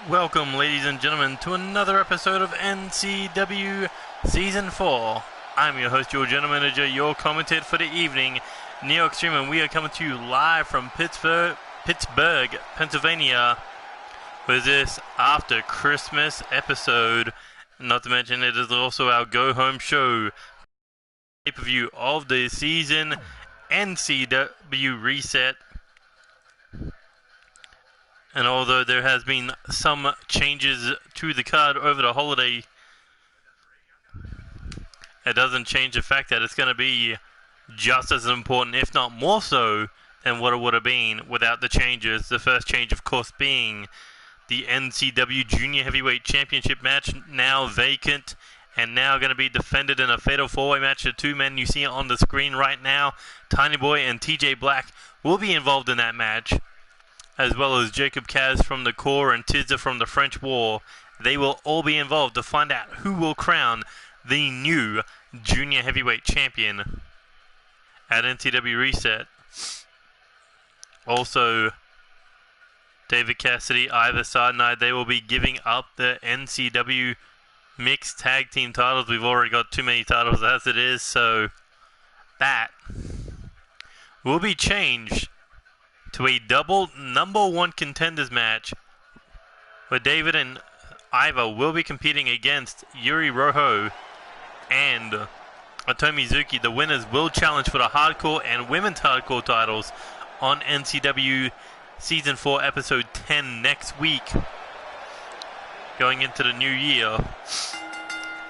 Welcome, ladies and gentlemen, to another episode of NCW Season 4. I'm your host, your general manager, your commentator for the evening, Neo Extreme, and we are coming to you live from Pittsburgh, Pennsylvania, with this after Christmas episode. Not to mention, it is also our go-home show, pay-per-view of the season, NCW Reset. And although there has been some changes to the card over the holiday, it doesn't change the fact that it's going to be just as important, if not more so, than what it would have been without the changes. The first change, of course, being the NCW Junior Heavyweight Championship match, now vacant, and now going to be defended in a fatal four-way match. The two men you see on the screen right now, Tiny Boy and TJ Black, will be involved in that match, as well as Jacob Kaz from the Core and Tizza from the French War. They will all be involved to find out who will crown the new Junior Heavyweight Champion at NCW Reset. Also, David Cassidy, either side night, they will be giving up the NCW Mixed Tag Team titles. We've already got too many titles as it is, so that will be changed to a double number one contenders match where David and Iva will be competing against Yuri Rojo and Otomi Zuki. The winners will challenge for the hardcore and women's hardcore titles on NCW Season 4 Episode 10 next week, going into the new year.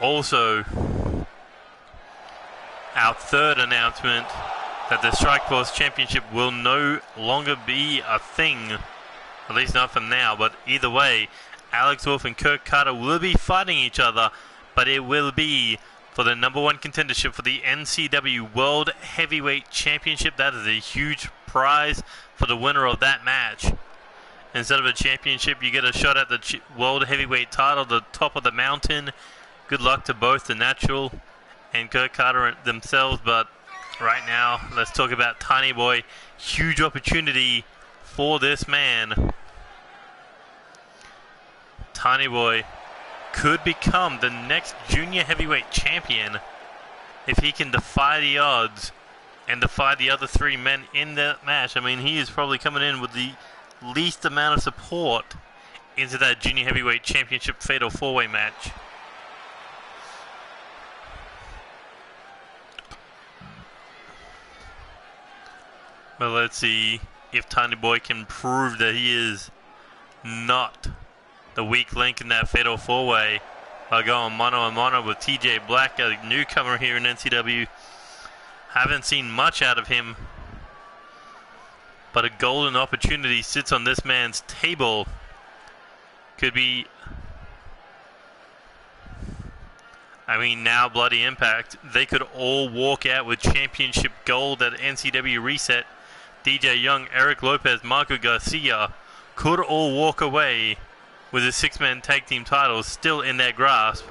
Also, our third announcement, that the Strikeforce Championship will no longer be a thing, at least not for now. But either way, Alex Wolf and Kirk Carter will be fighting each other, but it will be for the number one contendership for the NCW World Heavyweight Championship. That is a huge prize for the winner of that match. Instead of a championship, you get a shot at the World Heavyweight title, the top of the mountain. Good luck to both the Natural and Kirk Carter themselves, but right now, let's talk about Tiny Boy. Huge opportunity for this man. Tiny Boy could become the next junior heavyweight champion if he can defy the odds and defy the other three men in that match. I mean, he is probably coming in with the least amount of support into that junior heavyweight championship fatal four-way match. But let's see if Tiny Boy can prove that he is not the weak link in that fatal four-way by going mano-a-mano with TJ Black, a newcomer here in NCW. Haven't seen much out of him, but a golden opportunity sits on this man's table. Could be, I mean, now Bloody Impact, they could all walk out with championship gold at NCW Reset. DJ Young, Eric Lopez, Marco Garcia could all walk away with the six-man tag team titles still in their grasp.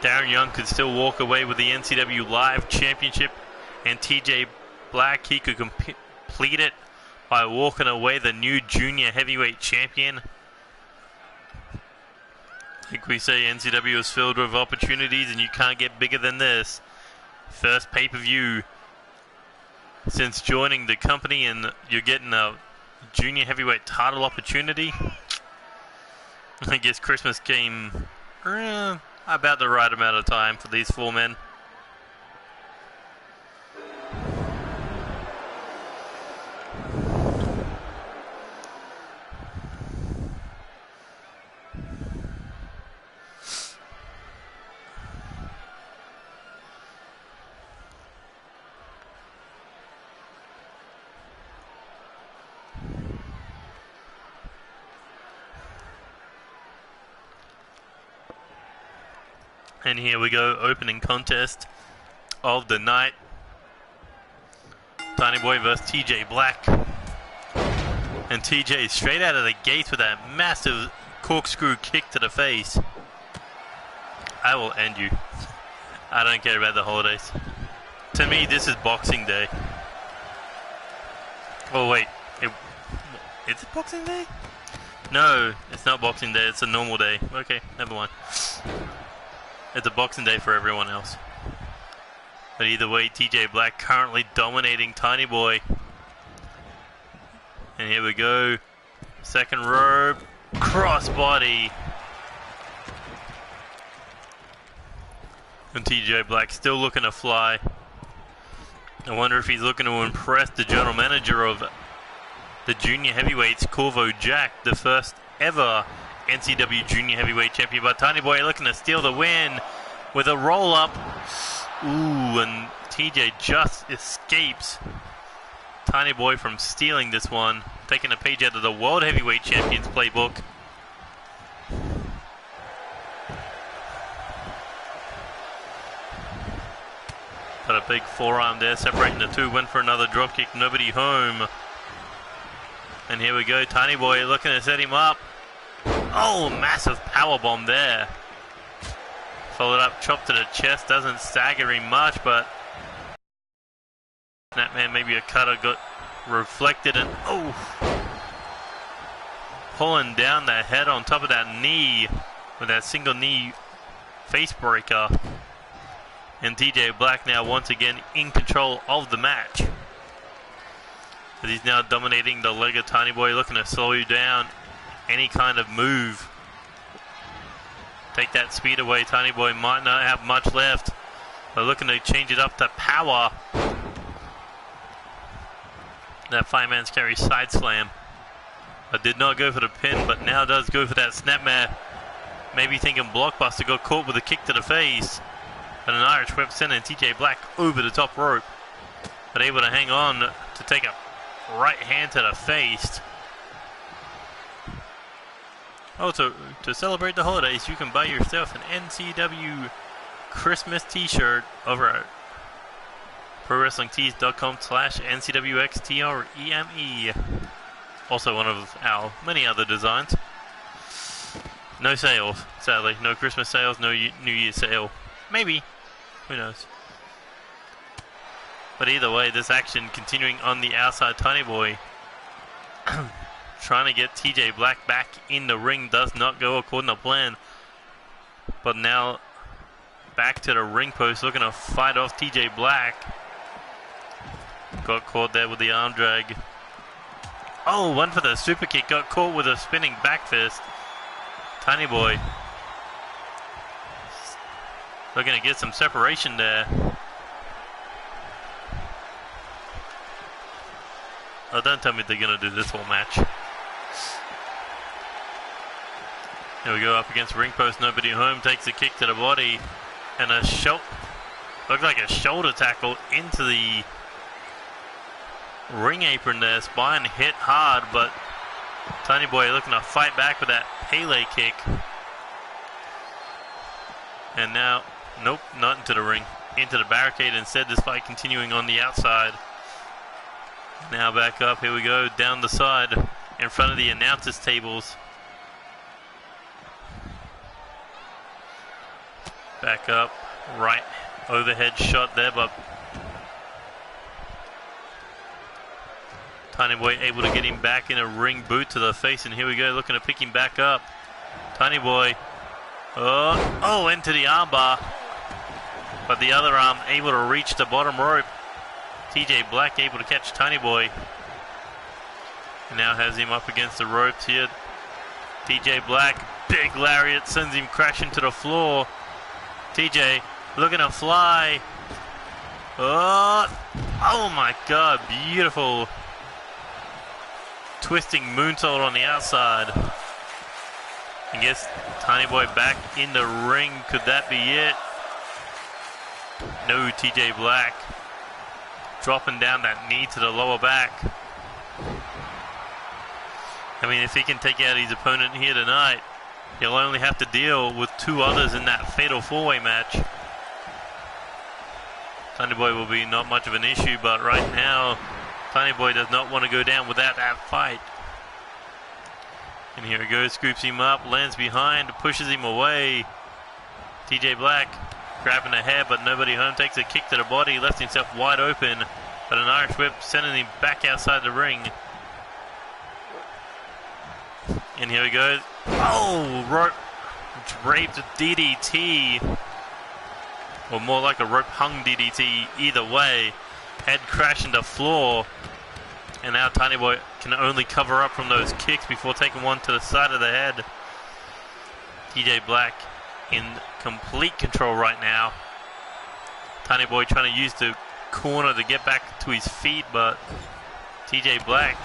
Darren Young could still walk away with the NCW Live Championship, and TJ Black, he could complete it by walking away the new junior heavyweight champion. Like we say, NCW is filled with opportunities, and you can't get bigger than this. First pay-per-view since joining the company, and you're getting a junior heavyweight title opportunity. I guess Christmas came about the right amount of time for these four men. And here we go, opening contest of the night. Tiny Boy versus TJ Black. And TJ straight out of the gates with that massive corkscrew kick to the face. I will end you. I don't care about the holidays. To me, this is Boxing Day. Oh wait, is it Boxing Day? No, it's not Boxing Day. It's a normal day. Okay, never mind. It's a Boxing Day for everyone else. But either way, TJ Black currently dominating Tiny Boy. And here we go. Second rope. Crossbody. And TJ Black still looking to fly. I wonder if he's looking to impress the general manager of the junior heavyweights, Corvo Jack, the first ever NCW junior heavyweight champion. But Tiny Boy looking to steal the win with a roll up. Ooh, and TJ just escapes Tiny Boy from stealing this one, taking a page out of the World Heavyweight Champions playbook. Got a big forearm there, separating the two, went for another dropkick, nobody home. And here we go, Tiny Boy looking to set him up. Oh, massive powerbomb there. Followed up, chop to the chest, doesn't stagger him much, but that man, maybe a cutter got reflected and pulling down the head on top of that knee with that single knee face breaker. And TJ Black now once again in control of the match. As he's now dominating the leg of Tiny Boy, looking to slow you down. Any kind of move. Take that speed away. Tiny Boy might not have much left. But looking to change it up to power. That fireman's carry side slam. But did not go for the pin, but now does go for that snapmare. Maybe thinking Blockbuster, got caught with a kick to the face. And an Irish whip sending TJ Black over the top rope. But able to hang on to take a right hand to the face. Oh, to celebrate the holidays, you can buy yourself an NCW Christmas t-shirt over at ProWrestlingTees.com/NCWXTREME. Also one of our many other designs. No sales, sadly. No Christmas sales, no New Year's sale. Maybe. Who knows? But either way, this action continuing on the outside. Tiny Boy trying to get TJ Black back in the ring, does not go according to plan. But now back to the ring post, looking to fight off TJ Black. Got caught there with the arm drag. Oh, went for the super kick, got caught with a spinning back fist. Tiny Boy looking to get some separation there. Oh, don't tell me they're going to do this whole match. Here we go, up against ring post, nobody home, takes a kick to the body, and a looked like a shoulder tackle into the ring apron there. Spine hit hard, but Tiny Boy looking to fight back with that Pele kick. And now, nope, not into the ring, into the barricade instead, this fight continuing on the outside. Now back up, here we go, down the side, in front of the announcers tables. Back up, right overhead shot there, but Tiny Boy able to get him back in a ring boot to the face, and here we go, looking to pick him back up. Tiny Boy, into the armbar, but the other arm able to reach the bottom rope. TJ Black able to catch Tiny Boy. And now has him up against the ropes here. TJ Black, big lariat, sends him crashing to the floor. TJ looking to fly. Oh my God, beautiful twisting moonsault on the outside. I guess Tiny Boy back in the ring. Could that be it? No, TJ Black dropping down that knee to the lower back. I mean, if he can take out his opponent here tonight, he'll only have to deal with two others in that fatal four-way match. Tiny Boy will be not much of an issue, but right now, Tiny Boy does not want to go down without that fight. And here he goes, scoops him up, lands behind, pushes him away. TJ Black grabbing the head, but nobody home, takes a kick to the body, left himself wide open, but an Irish whip sending him back outside the ring. And here he goes. Oh, rope draped DDT. Or more like a rope hung DDT. Either way, head crash into floor. And now Tiny Boy can only cover up from those kicks before taking one to the side of the head. TJ Black in complete control right now. Tiny Boy trying to use the corner to get back to his feet, but TJ Black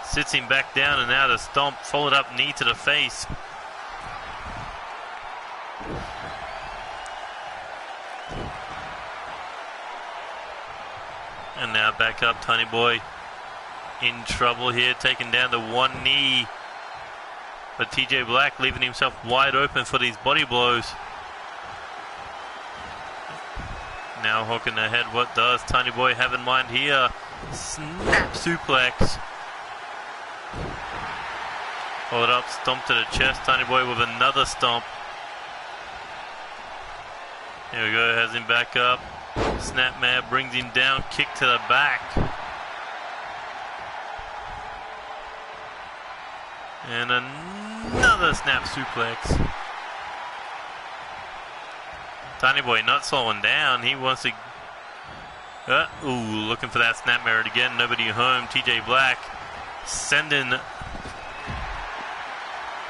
sits him back down, and now the stomp, followed up knee to the face. And now back up, Tiny Boy in trouble here, taking down the one knee. But TJ Black leaving himself wide open for these body blows. Now hooking the head. What does Tiny Boy have in mind here? Snap suplex. Hold up, stomp to the chest. Tiny Boy with another stomp. Here we go, has him back up. Snapmare brings him down, kick to the back. And another snap suplex. Tiny Boy not slowing down. He wants to... looking for that snapmare again. Nobody home. TJ Black sending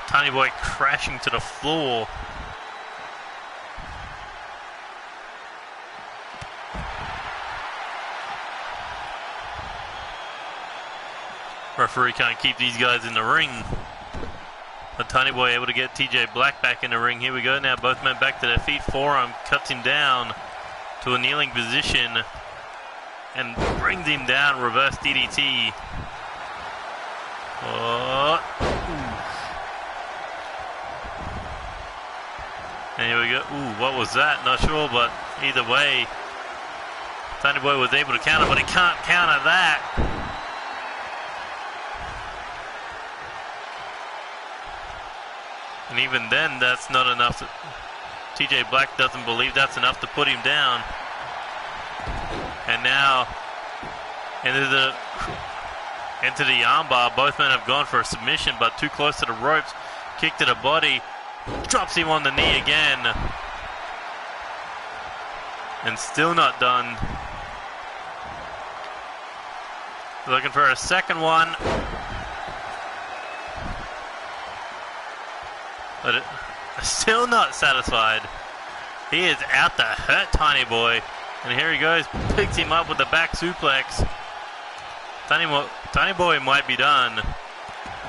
Tiny Boy crashing to the floor. Referee can't keep these guys in the ring. But Tiny Boy able to get TJ Black back in the ring. Here we go now. Both men back to their feet. Forearm cuts him down to a kneeling position and brings him down. Reverse DDT. And here we go. What was that? Not sure, but either way, Tiny Boy was able to counter, but he can't counter that. And even then, that's not enough. TJ Black doesn't believe that's enough to put him down. And now, into the armbar. Both men have gone for a submission, but too close to the ropes. Kick to the body. Drops him on the knee again. And still not done. Looking for a second one. But still not satisfied. He is out to hurt Tiny Boy. And here he goes. Picks him up with the back suplex. Tiny Boy might be done.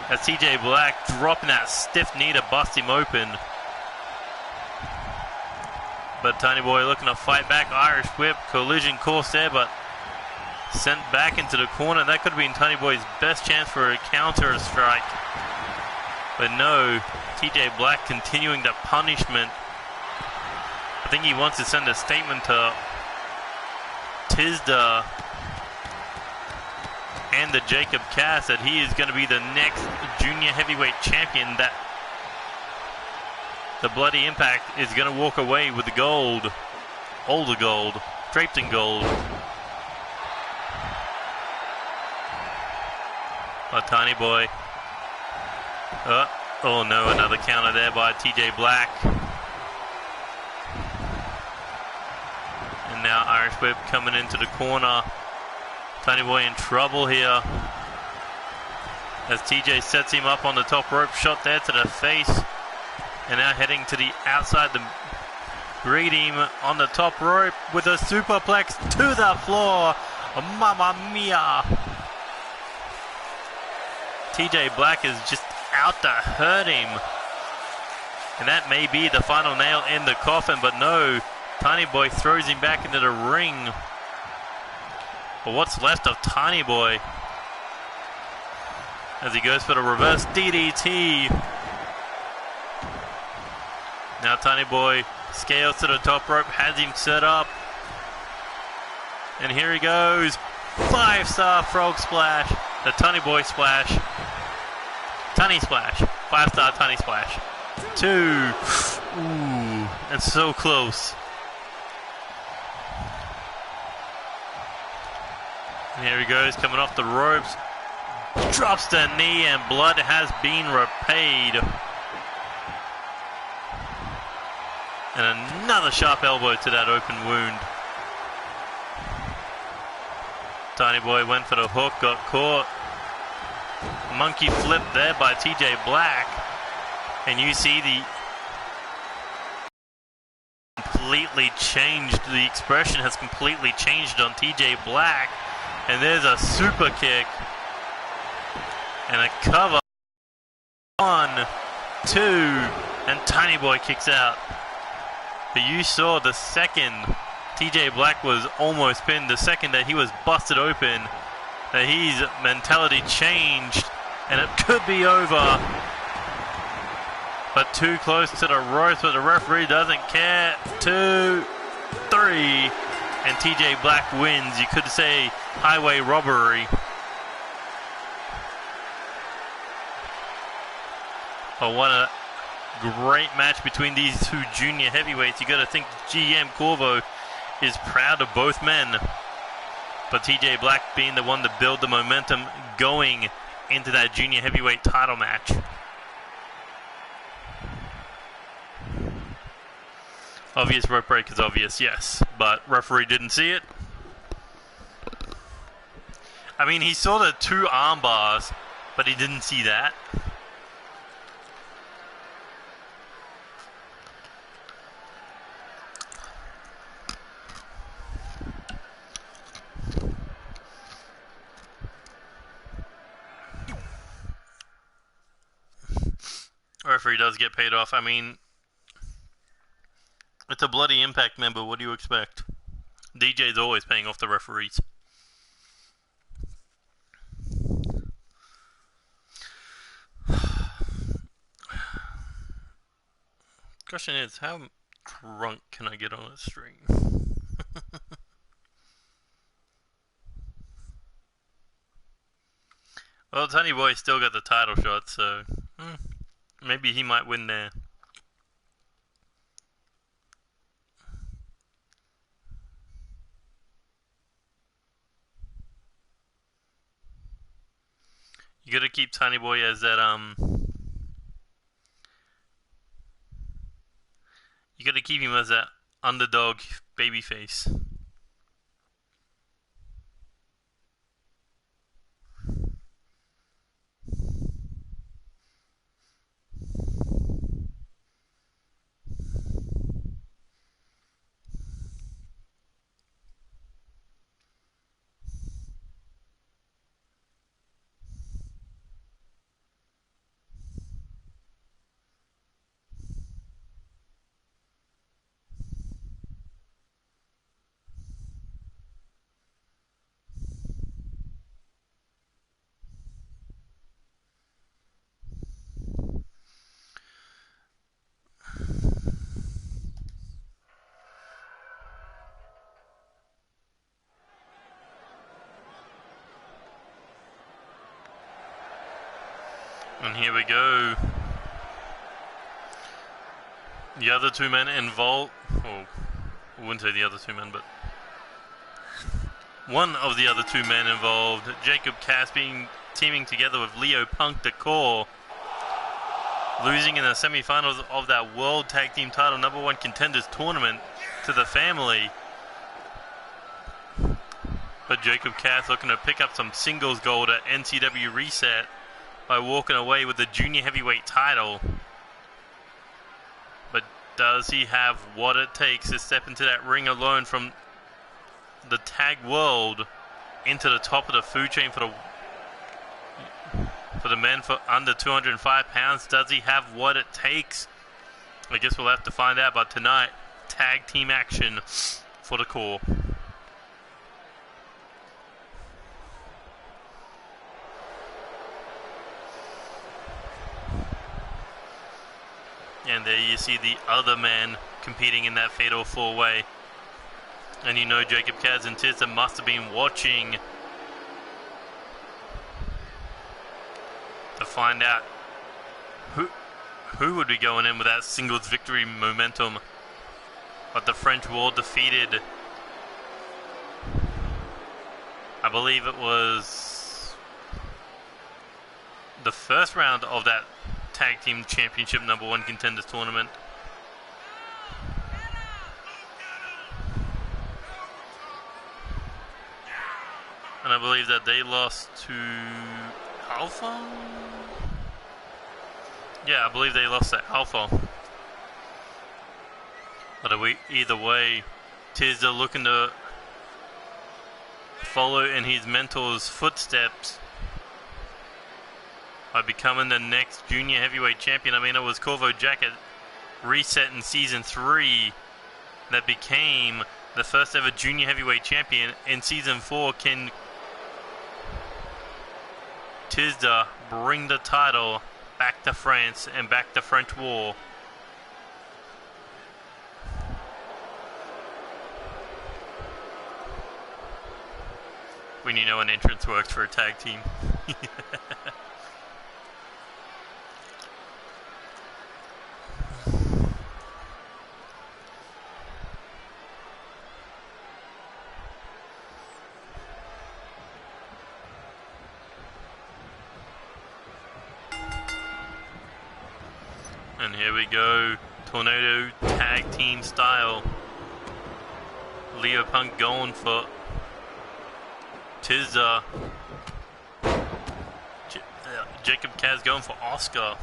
As TJ Black dropping that stiff knee to bust him open. But Tiny Boy looking to fight back. Irish whip. Collision course there, but sent back into the corner. That could have been Tiny Boy's best chance for a counter strike. But no, TJ Black continuing the punishment. I think he wants to send a statement to Tisda and the Jacob Cass that he is going to be the next junior heavyweight champion, that the Bloody Impact is going to walk away with the gold. All the gold. Draped in gold. But Tiny Boy... Oh no, another counter there by TJ Black. And now Irish Whip coming into the corner. Tiny Boy in trouble here. As TJ sets him up on the top rope, shot there to the face. And now heading to the outside to greet him on the top rope with a superplex to the floor. Mamma mia. TJ Black is just out to hurt him. And that may be the final nail in the coffin, but no. Tiny Boy throws him back into the ring. But what's left of Tiny Boy? As he goes for the reverse DDT. Now Tiny Boy scales to the top rope, has him set up. And here he goes. 5-star frog splash. The Tiny Boy splash. Tiny splash. 5-star Tiny splash. 2. Ooh, and so close. And here he goes, coming off the ropes. Drops the knee and blood has been repaid. And another sharp elbow to that open wound. Tiny Boy went for the hook, got caught. Monkey flip there by TJ Black. And you see the completely changed, the expression has completely changed on TJ Black. And there's a super kick. And a cover. 1, 2, and Tiny Boy kicks out. But you saw the second TJ Black was almost pinned, the second that he was busted open, that his mentality changed, and it could be over. But too close to the ropes, but the referee doesn't care. 2, 3, and TJ Black wins. You could say highway robbery. But what a great match between these two junior heavyweights. You got to think GM Corvo is proud of both men. But TJ Black being the one to build the momentum going into that junior heavyweight title match. Obvious rope break is obvious, yes. But referee didn't see it. I mean, he saw the 2 arm bars, but he didn't see that. Referee does get paid off. I mean, it's a bloody Impact member. What do you expect? DJ's always paying off the referees. Question is, how drunk can I get on a stream? Well, Tiny Boy still got the title shot, so maybe he might win there. You gotta keep Tiny Boy as that you gotta keep him as that underdog babyface. And here we go. The other 2 men involved, well, I wouldn't say the other 2 men, but one of the other 2 men involved, Jacob Cass teaming together with Leo Punk Decor, losing in the semifinals of that World Tag Team Title #1 Contenders Tournament to the family. But Jacob Cass looking to pick up some singles gold at NCW Reset by walking away with the junior heavyweight title. But does he have what it takes to step into that ring alone from the tag world into the top of the food chain for the men for under 205 pounds? Does he have what it takes? I guess we'll have to find out. But tonight, tag team action for the core. And there you see the other man competing in that fatal 4-way. And you know Jacob Cass and Tissa must have been watching to find out who would be going in with that singles victory momentum. But the French War defeated, I believe it was the first round of that Tag Team Championship #1 Contenders Tournament. And I believe that they lost to Alpha? Yeah, I believe they lost to Alpha. But either way, Tisda looking to follow in his mentor's footsteps by becoming the next junior heavyweight champion. I mean, it was Corvo Jack at Reset in Season 3 that became the first ever junior heavyweight champion. In Season 4, can Tisda bring the title back to France and back to French War? When you know an entrance works for a tag team. And here we go, Tornado tag team style. Leo Punk going for Tisda. Jacob Kaz going for Oscar.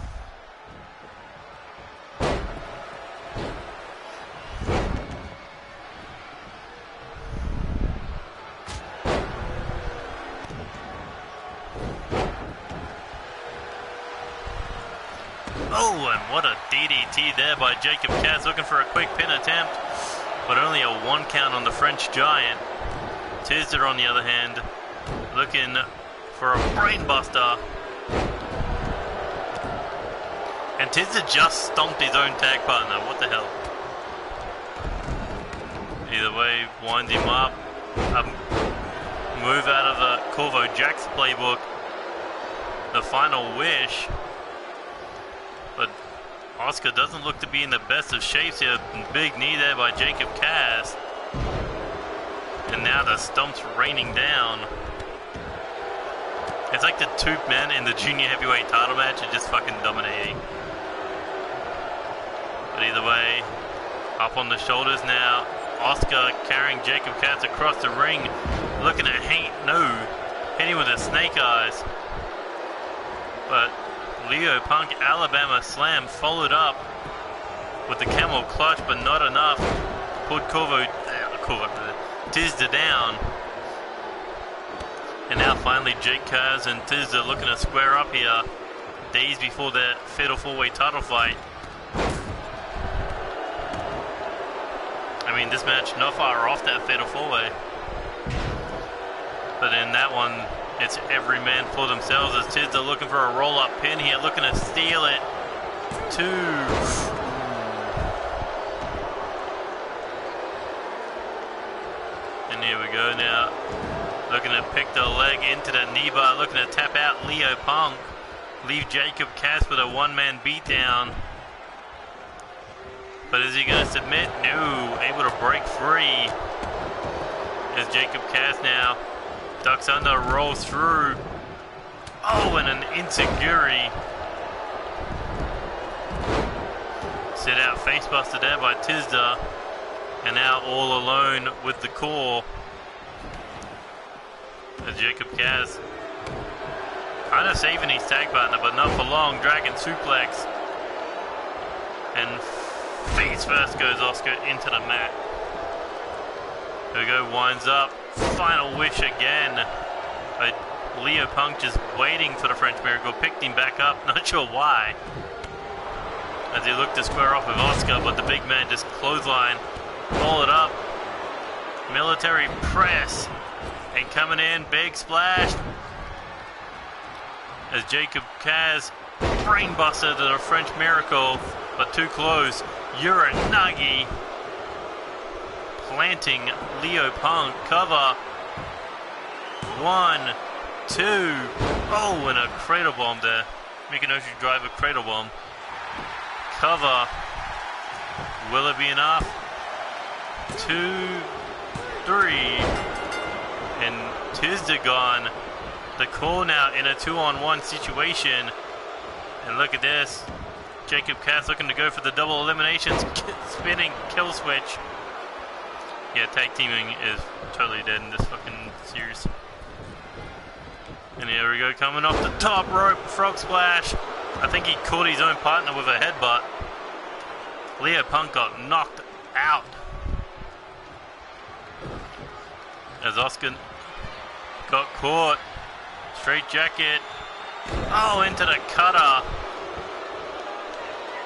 Oh, and what a DDT there by Jacob Kaz, looking for a quick pin attempt, but only a 1 count on the French Giant. Tisda, on the other hand, looking for a brainbuster. And Tisda just stomped his own tag partner. What the hell? Either way, winds him up. A move out of the Corvo Jack's playbook. The final wish. But Oscar doesn't look to be in the best of shapes here. Big knee there by Jacob Kaz. And now the stomps raining down. It's like the two men in the junior heavyweight title match are just fucking dominating. But either way, up on the shoulders now. Oscar carrying Jacob Kaz across the ring. Looking at hitting with the snake eyes. But Leo Punk Alabama Slam followed up with the camel clutch, but not enough. Put Tisda down. And now finally Jake Kaz and Tisda looking to square up here days before the Fatal 4-Way title fight. I mean, this match not far off that Fatal 4-Way. But in that one, it's every man for themselves as Tisda looking for a roll-up pin here, looking to steal it. 2. And here we go now. Looking to pick the leg into the knee bar, looking to tap out Leo Punk. Leave Jacob Kaz with a one-man beatdown. But is he going to submit? No. Able to break free. As Jacob Kaz now ducks under, rolls through. Oh, and an enziguri. Sit out facebuster there by Tisda. And now all alone with the core. As Jacob Kaz kind of saving his tag partner, but not for long. Dragon suplex. And face first goes Oscar into the mat. There we go, winds up. Final wish again. But Leo Punk just waiting for the French Miracle. Picked him back up, not sure why. As he looked to square off with Oscar, but the big man just clothesline. Followed up. Military press. And coming in, big splash. As Jacob Kaz brainbuster to the French Miracle, but too close. Uranagi planting Leo Punk. Cover. 1, 2. Oh, and a cradle bomb there. Mikinoshi drive a cradle bomb. Cover. Will it be enough? 2, 3. And Tisda gone the call now in a 2-on-1 situation. And look at this. Jacob Cass looking to go for the double eliminations. Spinning kill switch. Yeah, tag teaming is totally dead in this fucking series. And here we go, coming off the top rope, frog splash. I think he caught his own partner with a headbutt. Leo Punk got knocked out. As Oscar got caught. Straight jacket. Oh, into the cutter.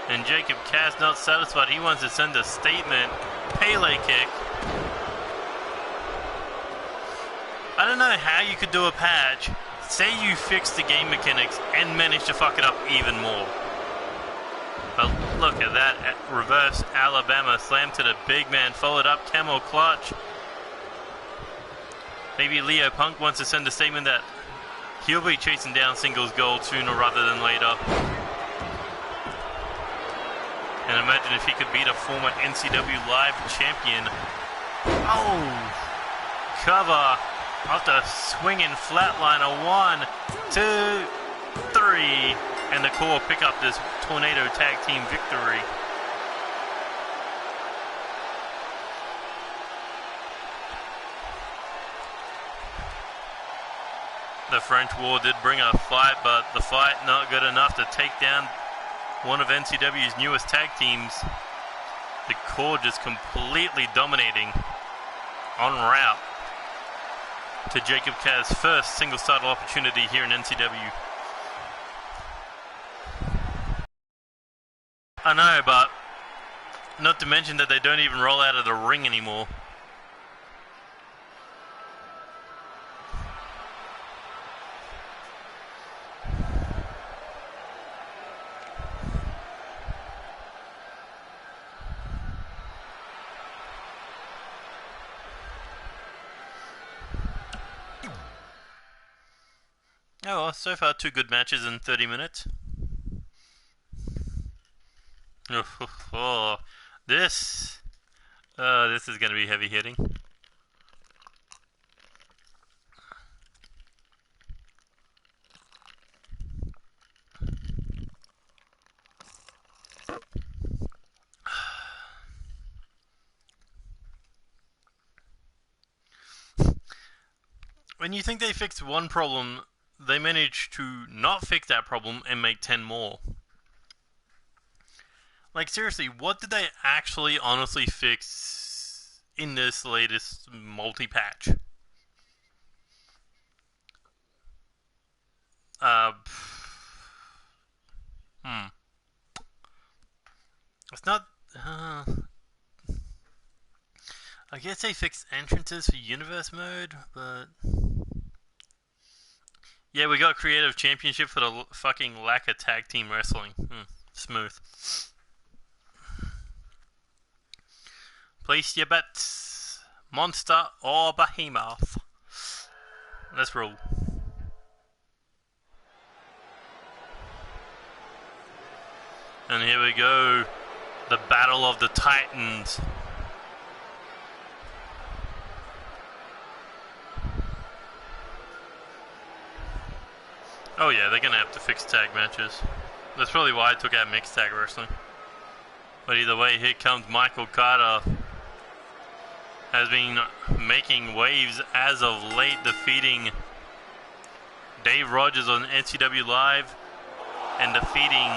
And Jacob Cass not satisfied. He wants to send a statement. Pele kick. I don't know how you could do a patch, say you fix the game mechanics, and manage to fuck it up even more. But look at that. Reverse Alabama slam to the big man. Followed up camel clutch. Maybe Leo Punk wants to send a statement that he'll be chasing down singles gold sooner rather than later. And imagine if he could beat a former NCW Live champion. Oh! Cover after swinging flatliner. 1, 2, 3. And the core pick up this Tornado Tag Team victory. The French War did bring a fight, but the fight not good enough to take down one of NCW's newest tag teams. The core just completely dominating en route to Jacob Cass' first singles title opportunity here in NCW. I know, but not to mention that they don't even roll out of the ring anymore. Oh well, so far 2 good matches in 30 minutes. Oh, this is going to be heavy hitting. When you think they fixed one problem, they manage to not fix that problem and make 10 more. Like, seriously, what did they actually honestly fix in this latest multi-patch? It's not... I guess they fixed entrances for Universe Mode, but... Yeah, we got Creative Championship for the fucking lack of tag team wrestling. Smooth. Place your bets. Monster or Behemoth. Let's roll. And here we go. The Battle of the Titans. Oh yeah, they're gonna have to fix tag matches. That's probably why I took out mixed tag wrestling. But either way, here comes Michael Carter. Has been making waves as of late, defeating Dave Rogers on NCW Live and defeating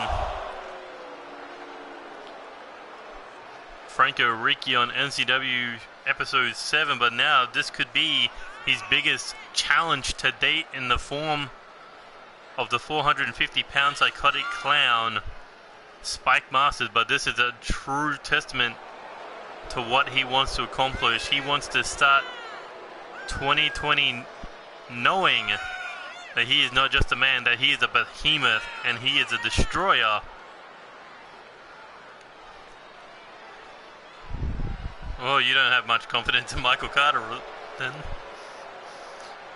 Franco Ricci on NCW episode 7. But now this could be his biggest challenge to date in the form of the 450-pound psychotic clown, Spike Masters. But this is a true testament to what he wants to accomplish. He wants to start 2020 knowing that he is not just a man, that he is a behemoth and he is a destroyer. Well, you don't have much confidence in Michael Carter then.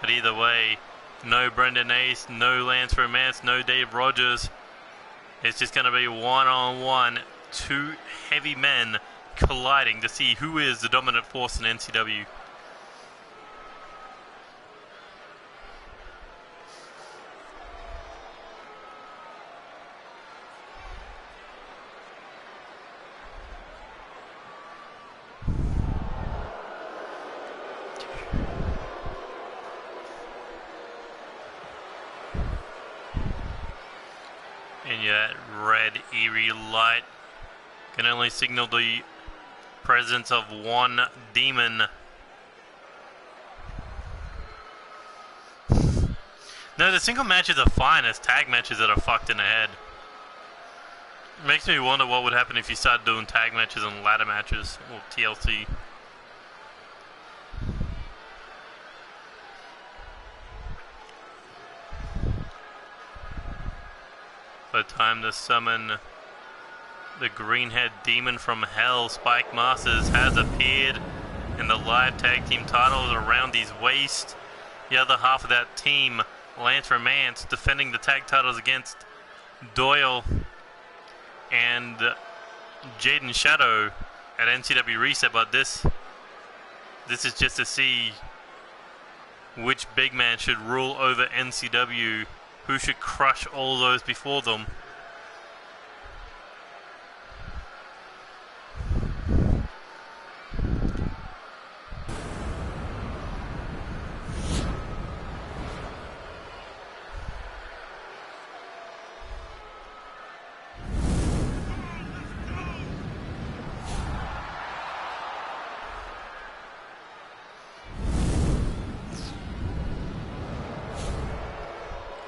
But either way, no Brendan Ace, no Lance Romance, no Dave Rogers. It's just going to be one-on-one, 2 heavy men colliding to see who is the dominant force in NCW. Yeah, red eerie light can only signal the presence of one demon. No, the single matches are fine. It's tag matches that are fucked in the head. It makes me wonder what would happen if you started doing tag matches and ladder matches, or TLC. So time to summon the green-head demon from hell. Spike Masters has appeared in the live tag team titles around his waist. The other half of that team, Lance Romance, defending the tag titles against Doyle and Jaden Shadow at NCW Reset. But this is just to see which big man should rule over NCW, who should crush all those before them.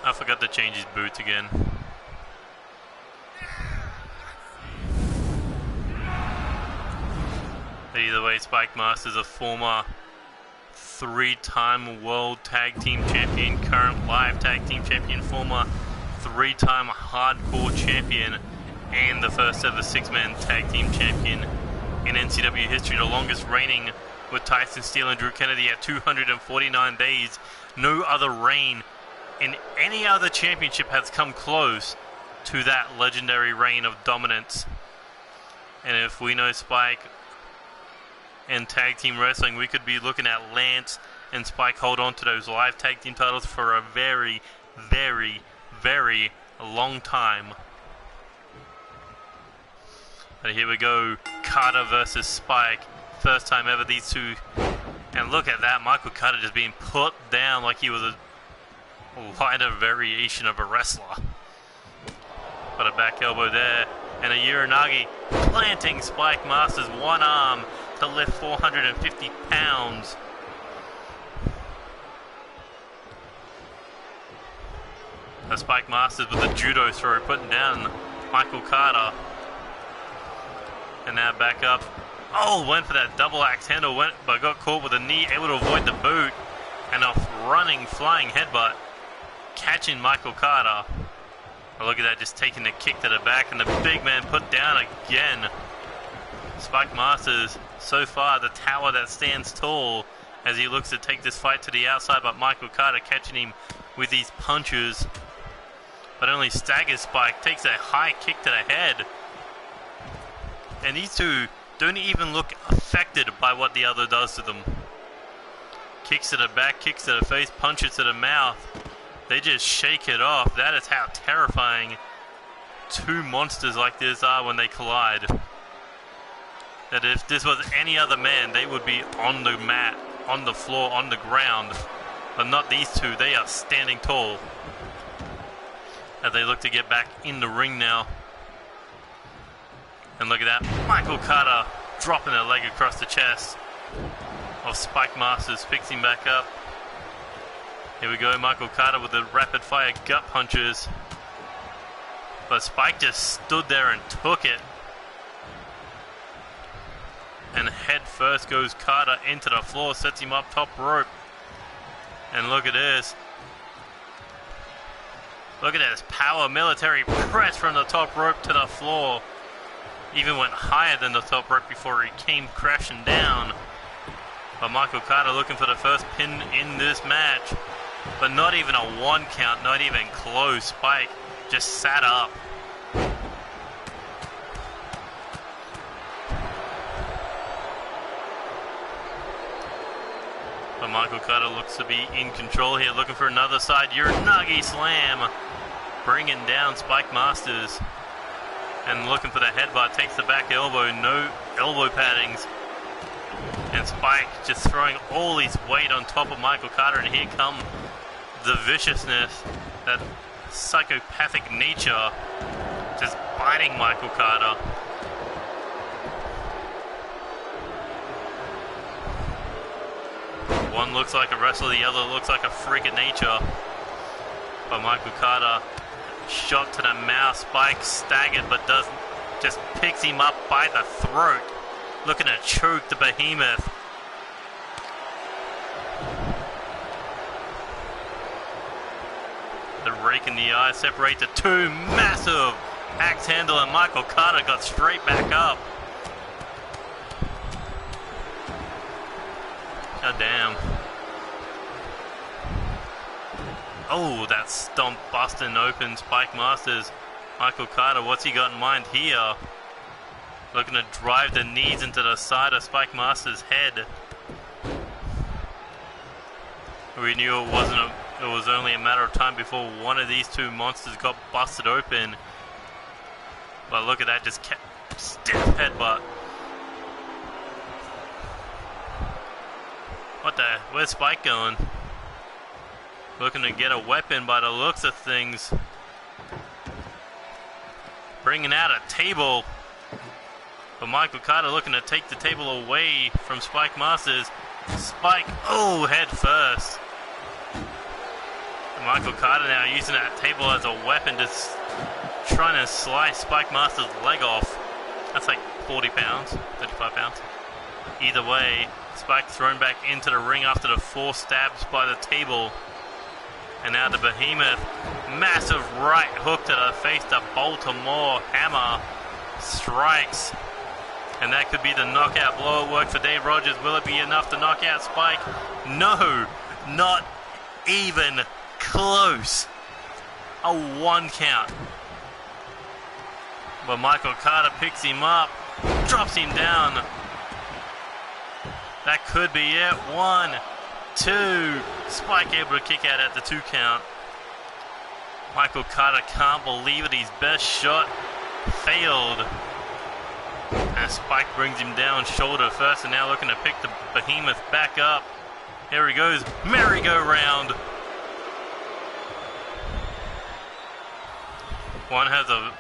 I forgot to change his boots again. But either way, Spike Masters, a former 3-time World Tag Team Champion, current Live Tag Team Champion, former 3-time Hardcore Champion, and the first ever 6-man Tag Team Champion in NCW history, the longest reigning with Tyson Steele and Drew Kennedy at 249 days. No other reign in any other championship has come close to that legendary reign of dominance. And if we know Spike and tag team wrestling, we could be looking at Lance and Spike hold on to those live tag team titles for a very, very, very long time. But here we go, Carter versus Spike. First time ever these two. And look at that, Michael Carter just being put down like he was a lighter variation of a wrestler. But a back elbow there, and a Uranagi planting Spike Masters one arm to lift 450 pounds. A Spike Masters with a judo throw, putting down Michael Carter. And now back up. Oh, went for that double axe handle, but got caught with a knee, able to avoid the boot, and a running, flying headbutt, catching Michael Carter. Oh, look at that, just taking the kick to the back, and the big man put down again. Spike Masters, so far the tower that stands tall as he looks to take this fight to the outside, but Michael Carter catching him with these punches. But only staggers Spike, takes a high kick to the head. And these two don't even look affected by what the other does to them. Kicks to the back, kicks to the face, punches to the mouth. They just shake it off. That is how terrifying two monsters like this are when they collide. That if this was any other man, they would be on the mat, on the floor, on the ground. But not these two. They are standing tall as they look to get back in the ring now. And look at that, Michael Carter dropping a leg across the chest of Spike Masters, fixing back up. Here we go, Michael Carter with the rapid fire gut punches. But Spike just stood there and took it. And head first goes Carter into the floor, sets him up top rope. And look at this. Look at this power military press from the top rope to the floor. Even went higher than the top rope before he came crashing down. But Michael Carter looking for the first pin in this match. But not even a 1 count, not even close. Spike just sat up. But Michael Carter looks to be in control here, looking for another side Uranagi slam. Bringing down Spike Masters. And looking for the headbutt, takes the back elbow, no elbow paddings. And Spike just throwing all his weight on top of Michael Carter, and here come the viciousness, that psychopathic nature just biting Michael Carter. One looks like a wrestler, the other looks like a freak of nature. But Michael Carter, shot to the mouth, Spike staggered, but doesn't, just picks him up by the throat, looking to choke the behemoth. The rake in the eye separate the two. Massive axe handle, and Michael Carter got straight back up. God damn. Oh, that stomp busting open Spike Masters. Michael Carter, what's he got in mind here? Looking to drive the knees into the side of Spike Masters' head. We knew it was only a matter of time before one of these two monsters got busted open. But look at that, just kept stiff headbutt. What the? Where's Spike going? Looking to get a weapon by the looks of things. Bringing out a table. But Michael Carter looking to take the table away from Spike Masters. Spike, oh, head first. And Michael Carter now using that table as a weapon, just trying to slice Spike Masters' leg off. That's like 40 pounds, 35 pounds. Either way, Spike thrown back into the ring after the 4 stabs by the table. And now the behemoth, massive right hook to the face, the Baltimore hammer strikes. And that could be the knockout blow. It worked for Dave Rogers. Will it be enough to knock out Spike? No, not even close. A 1 count. But Michael Carter picks him up, drops him down. That could be it. 1, 2. Spike able to kick out at the 2 count. Michael Carter can't believe it. His best shot failed. And Spike brings him down shoulder first, and now looking to pick the behemoth back up. Here he goes. Merry-go-round. One has a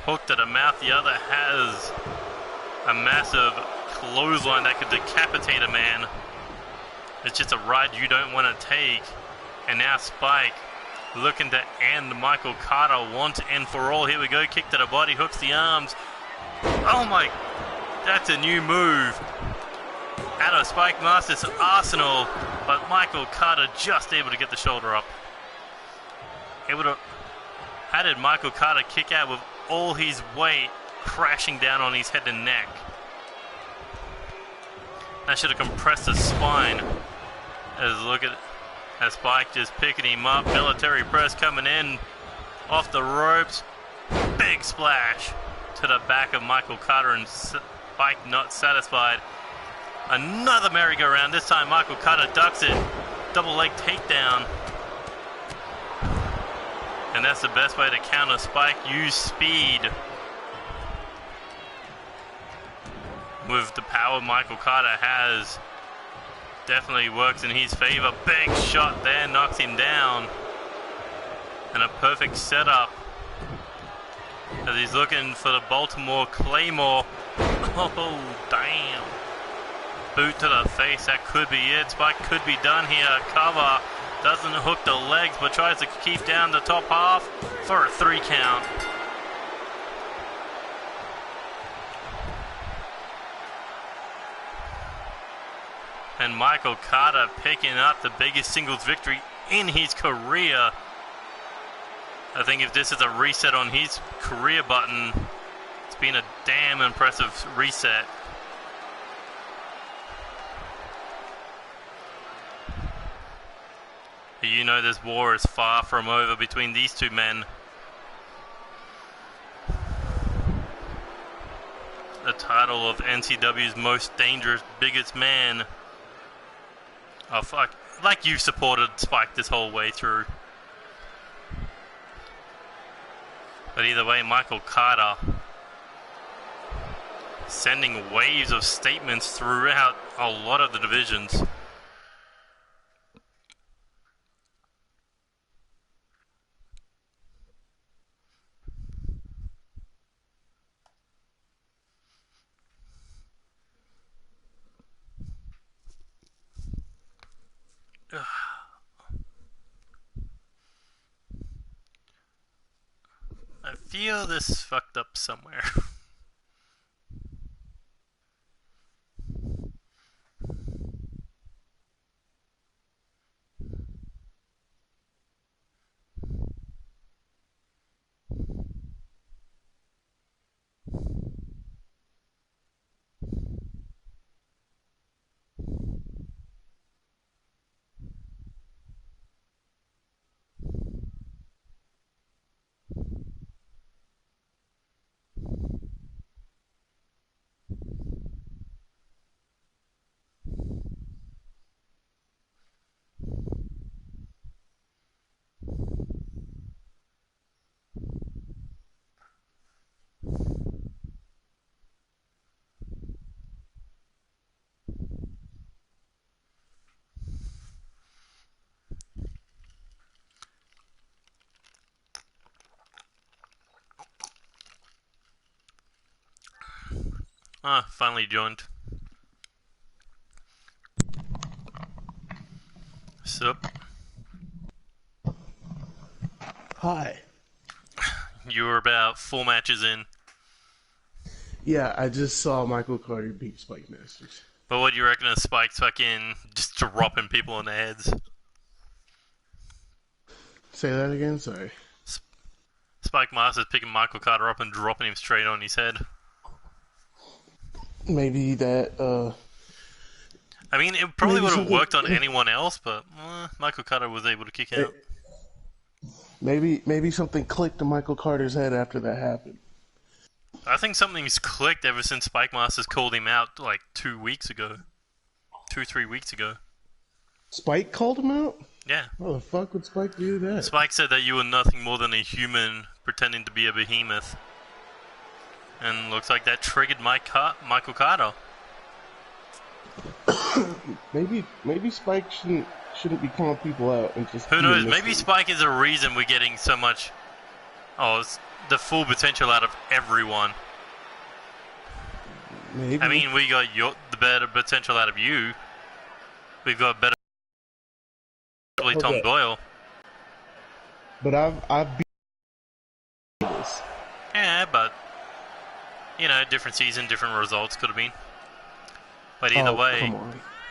hook to the mouth. The other has a massive clothesline that could decapitate a man. It's just a ride you don't want to take. And now Spike looking to end Michael Carter once and for all. Here we go. Kick to the body. Hooks the arms. Oh my. That's a new move out of Spike Masters' arsenal. But Michael Carter just able to get the shoulder up. Able to. How did Michael Carter kick out with all his weight crashing down on his head and neck? That should have compressed his spine. As Spike just picking him up. Military press coming in off the ropes. Big splash to the back of Michael Carter, and Spike not satisfied. Another merry-go-round. This time Michael Carter ducks it. Double leg takedown. And that's the best way to counter Spike. Use speed. With the power Michael Carter has, definitely works in his favor. Big shot there, knocks him down. And a perfect setup as he's looking for the Baltimore Claymore. Oh, damn. Boot to the face, that could be it. Spike could be done here. Cover, doesn't hook the legs, but tries to keep down the top half for a 3 count. And Michael Carter picking up the biggest singles victory in his career. I think if this is a reset on his career button, it's been a damn impressive reset. You know this war is far from over between these two men. The title of NCW's most dangerous, biggest man. Oh fuck, like you supported Spike this whole way through. But either way, Michael Carter sending waves of statements throughout a lot of the divisions. feel this fucked up somewhere. Ah, finally joined. Sup? Hi. You were about 4 matches in. Yeah, I just saw Michael Carter beat Spike Masters. But what do you reckon of Spike's fucking just dropping people in the heads? Say that again? Sorry. Spike Masters picking Michael Carter up and dropping him straight on his head. Maybe that, I mean, it probably would have something- worked on anyone else, but Michael Carter was able to kick out. maybe something clicked in Michael Carter's head after that happened. I think something's clicked ever since Spike Masters called him out like 2 weeks ago. 3 weeks ago. Spike called him out? Yeah. How the fuck would Spike do that? Spike said that you were nothing more than a human pretending to be a behemoth. And looks like that triggered Michael Carter. Maybe Spike shouldn't be calling people out and just. Who knows? Maybe Spike is the reason we're getting so much. It's the full potential out of everyone. Maybe. I mean, we got the better potential out of you. We've got better. Probably Tom Doyle. But I've beat this. Yeah, but you know, different season, different results could have been. But either way,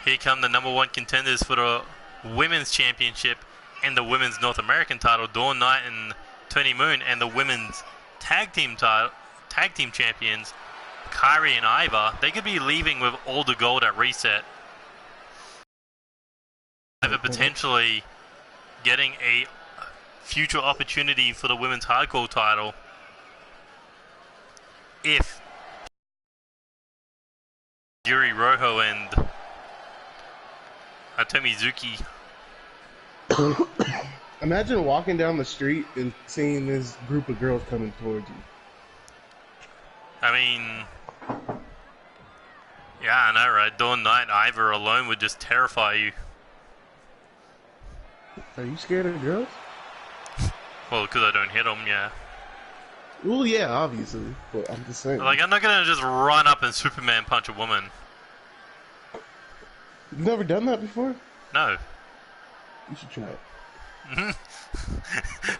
here come the #1 contenders for the Women's Championship and the Women's North American title, Dawn Knight and Tony Moon, and the Women's Tag Team Champions, Kyrie and Iva. They could be leaving with all the gold at reset. Iva potentially getting a future opportunity for the Women's Hardcore title if Yuri Rojo and Hitomi Zuki. Imagine walking down the street and seeing this group of girls coming towards you. I mean, yeah, I know, right? Dawn Knight, Iva alone would just terrify you. Are you scared of girls? Well, because I don't hit them, yeah. Well, yeah, obviously, but I'm just saying. Like, I'm not gonna just run up and Superman punch a woman. You've never done that before? No. You should try it.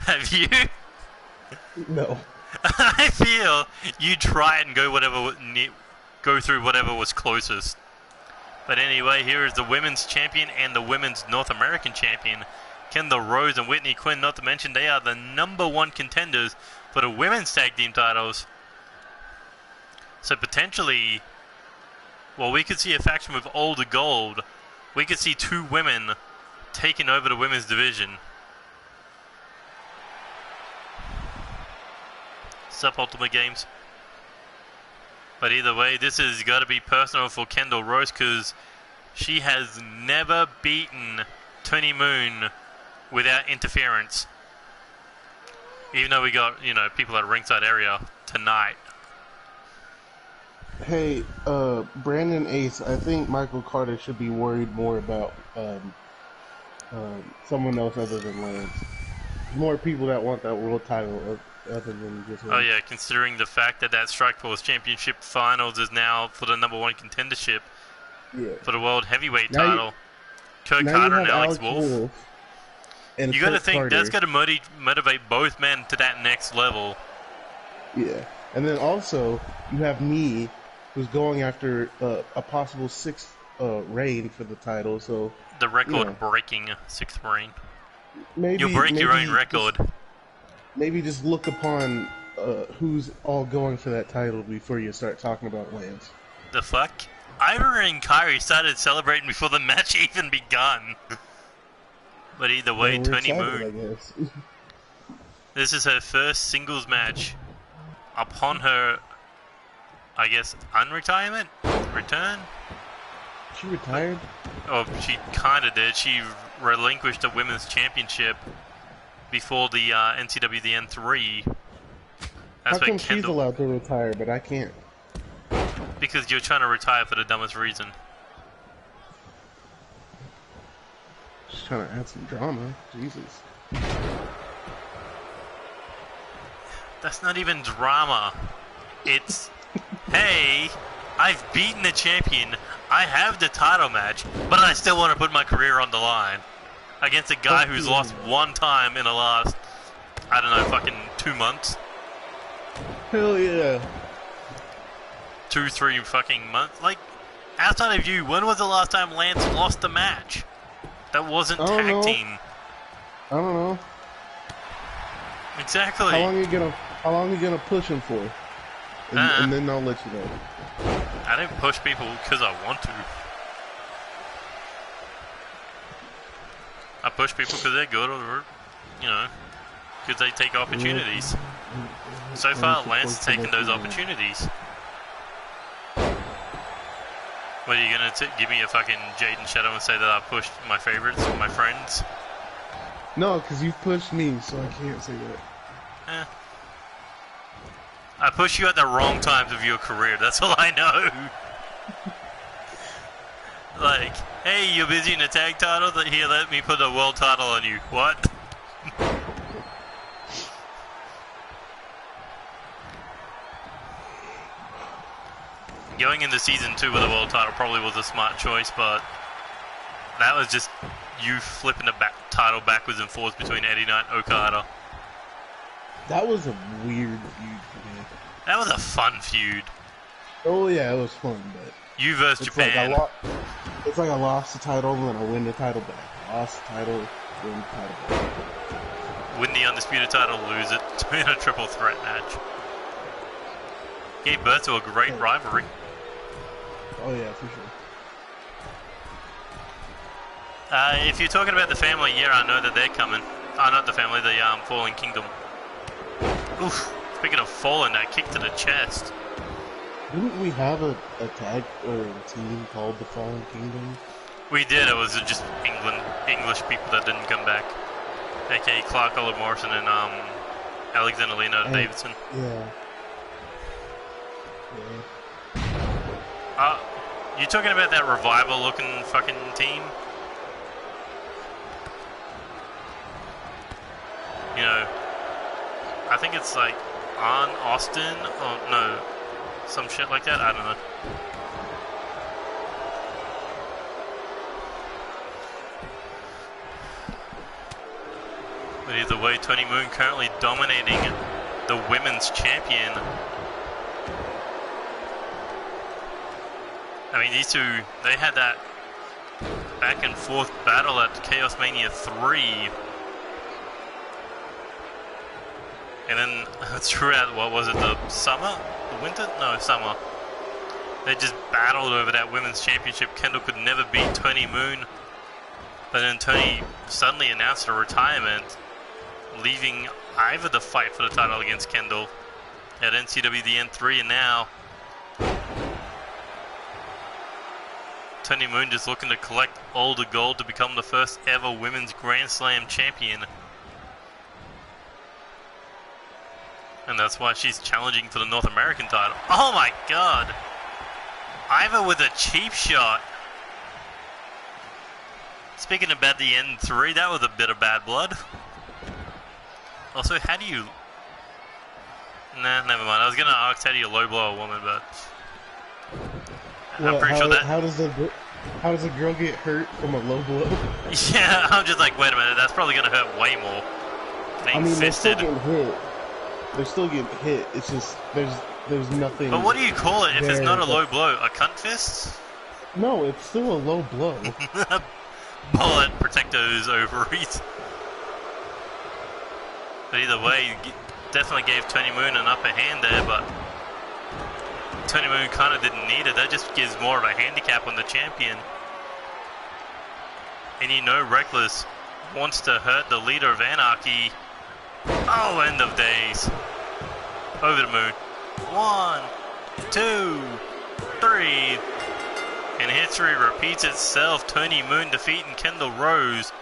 Have you? No. I feel you try it and go through whatever was closest. But anyway, here is the Women's Champion and the Women's North American Champion, Kendall Rose and Whitney Quinn. Not to mention they are the #1 contenders for the Women's Tag Team titles. So potentially, well, we could see a faction with all the gold. We could see 2 women taking over the women's division. Sup, Ultimate Games. But either way, this has got to be personal for Kendall Rose because she has never beaten Tony Moon without interference. Even though we got, you know, people at ringside area tonight. Hey, Brandon Ace, I think Michael Carter should be worried more about someone else other than Lance. More people that want that world title other than just him. Oh yeah, considering the fact that Strikeforce Championship Finals is now for the #1 contendership for the World Heavyweight title. Kurt Carter and Alex Wolf. And you got to think that's got to motivate both men to that next level. Yeah, and then also you have me, who's going after a possible sixth reign for the title. So the record-breaking sixth reign. Maybe You'll break your own record. Maybe just look upon who's all going for that title before you start talking about Lance. The fuck? Ivory and Kyrie started celebrating before the match even begun. But either way, Tony Moon. I guess. This is her first singles match upon her, I guess, unretirement? Return? She retired? Oh, she kinda did. She relinquished the women's championship before the NCW the N3. How come she's allowed to retire, but I can't? Because you're trying to retire for the dumbest reason. Just trying to add some drama. Jesus. That's not even drama. It's, hey, I've beaten the champion. I have the title match, but I still want to put my career on the line against a guy who's lost one time in the last, I don't know, fucking 2 months. Hell yeah. 2-3 fucking months. Like, outside of you, when was the last time Lance lost a match that wasn't tag team? I don't know. Exactly. How long are you gonna push him for? And then I'll let you know. I don't push people because I want to. I push people because they're good, or you know, because they take opportunities. So far, Lance has taken those opportunities. What, are you gonna give me a fucking Jaden Shadow and say that I pushed my favorites, my friends? No, because you've pushed me, so I can't say that. I push you at the wrong times of your career, that's all I know. Like, hey, you're busy in a tag title? Here, let me put a world title on you. What? Going into season 2 with a world title probably was a smart choice, but that was just you flipping the title backwards and forwards between Eddie Knight and Okada. That was a weird feud for me. That was a fun feud. Oh yeah, it was fun, but you versus Japan. It's like I lost the title and then I win the title back. Lost the title, win the title back. Win the undisputed title, lose it in a triple threat match. Gave birth to a great rivalry. Oh yeah, for sure. If you're talking about the family, yeah, I know that they're coming. Oh, not the family, the Fallen Kingdom. Oof. Speaking of Fallen, that kick to the chest. Didn't we have a tag or a team called the Fallen Kingdom? We did. It was just English people that didn't come back. A.k.a. Clark Oliver Morrison and Alexander Leonardo Davidson. Yeah. You talking about that revival looking fucking team? You know, I think it's like on Austin, or no, some shit like that, I don't know. But either way, Tony Moon currently dominating the women's champion. I mean, these two, they had that back and forth battle at Chaos Mania 3. And then throughout, what was it, the summer? The winter? No, summer. They just battled over that women's championship. Kendall could never beat Tony Moon. But then Tony suddenly announced her retirement, leaving Iva to fight for the title against Kendall at NCW the N3, and now Tony Moon just looking to collect all the gold to become the first ever women's Grand Slam champion. And that's why she's challenging for the North American title. Oh my god! Iva with a cheap shot. Speaking about the N3, that was a bit of bad blood. Also, how do you... Nah, never mind. I was going to ask how do you low blow a woman, but... Well, I'm pretty sure that... How does a girl get hurt from a low blow? Yeah, I'm just like, wait a minute, that's probably going to hurt way more. Being fisted. They're still getting hit. they're still getting hit. It's just there's nothing. But what do you call it if it's not a there low blow? A cunt fist? No, it's still a low blow. Bullet, protect those ovaries. But either way, definitely gave Tony Moon an upper hand there, but Tony Moon kind of didn't need it. That just gives more of a handicap on the champion. And you know Reckless wants to hurt the leader of Anarchy. Oh, end of days. Over to Moon. 1, 2, 3. And history repeats itself. Tony Moon defeating Kendall Rose.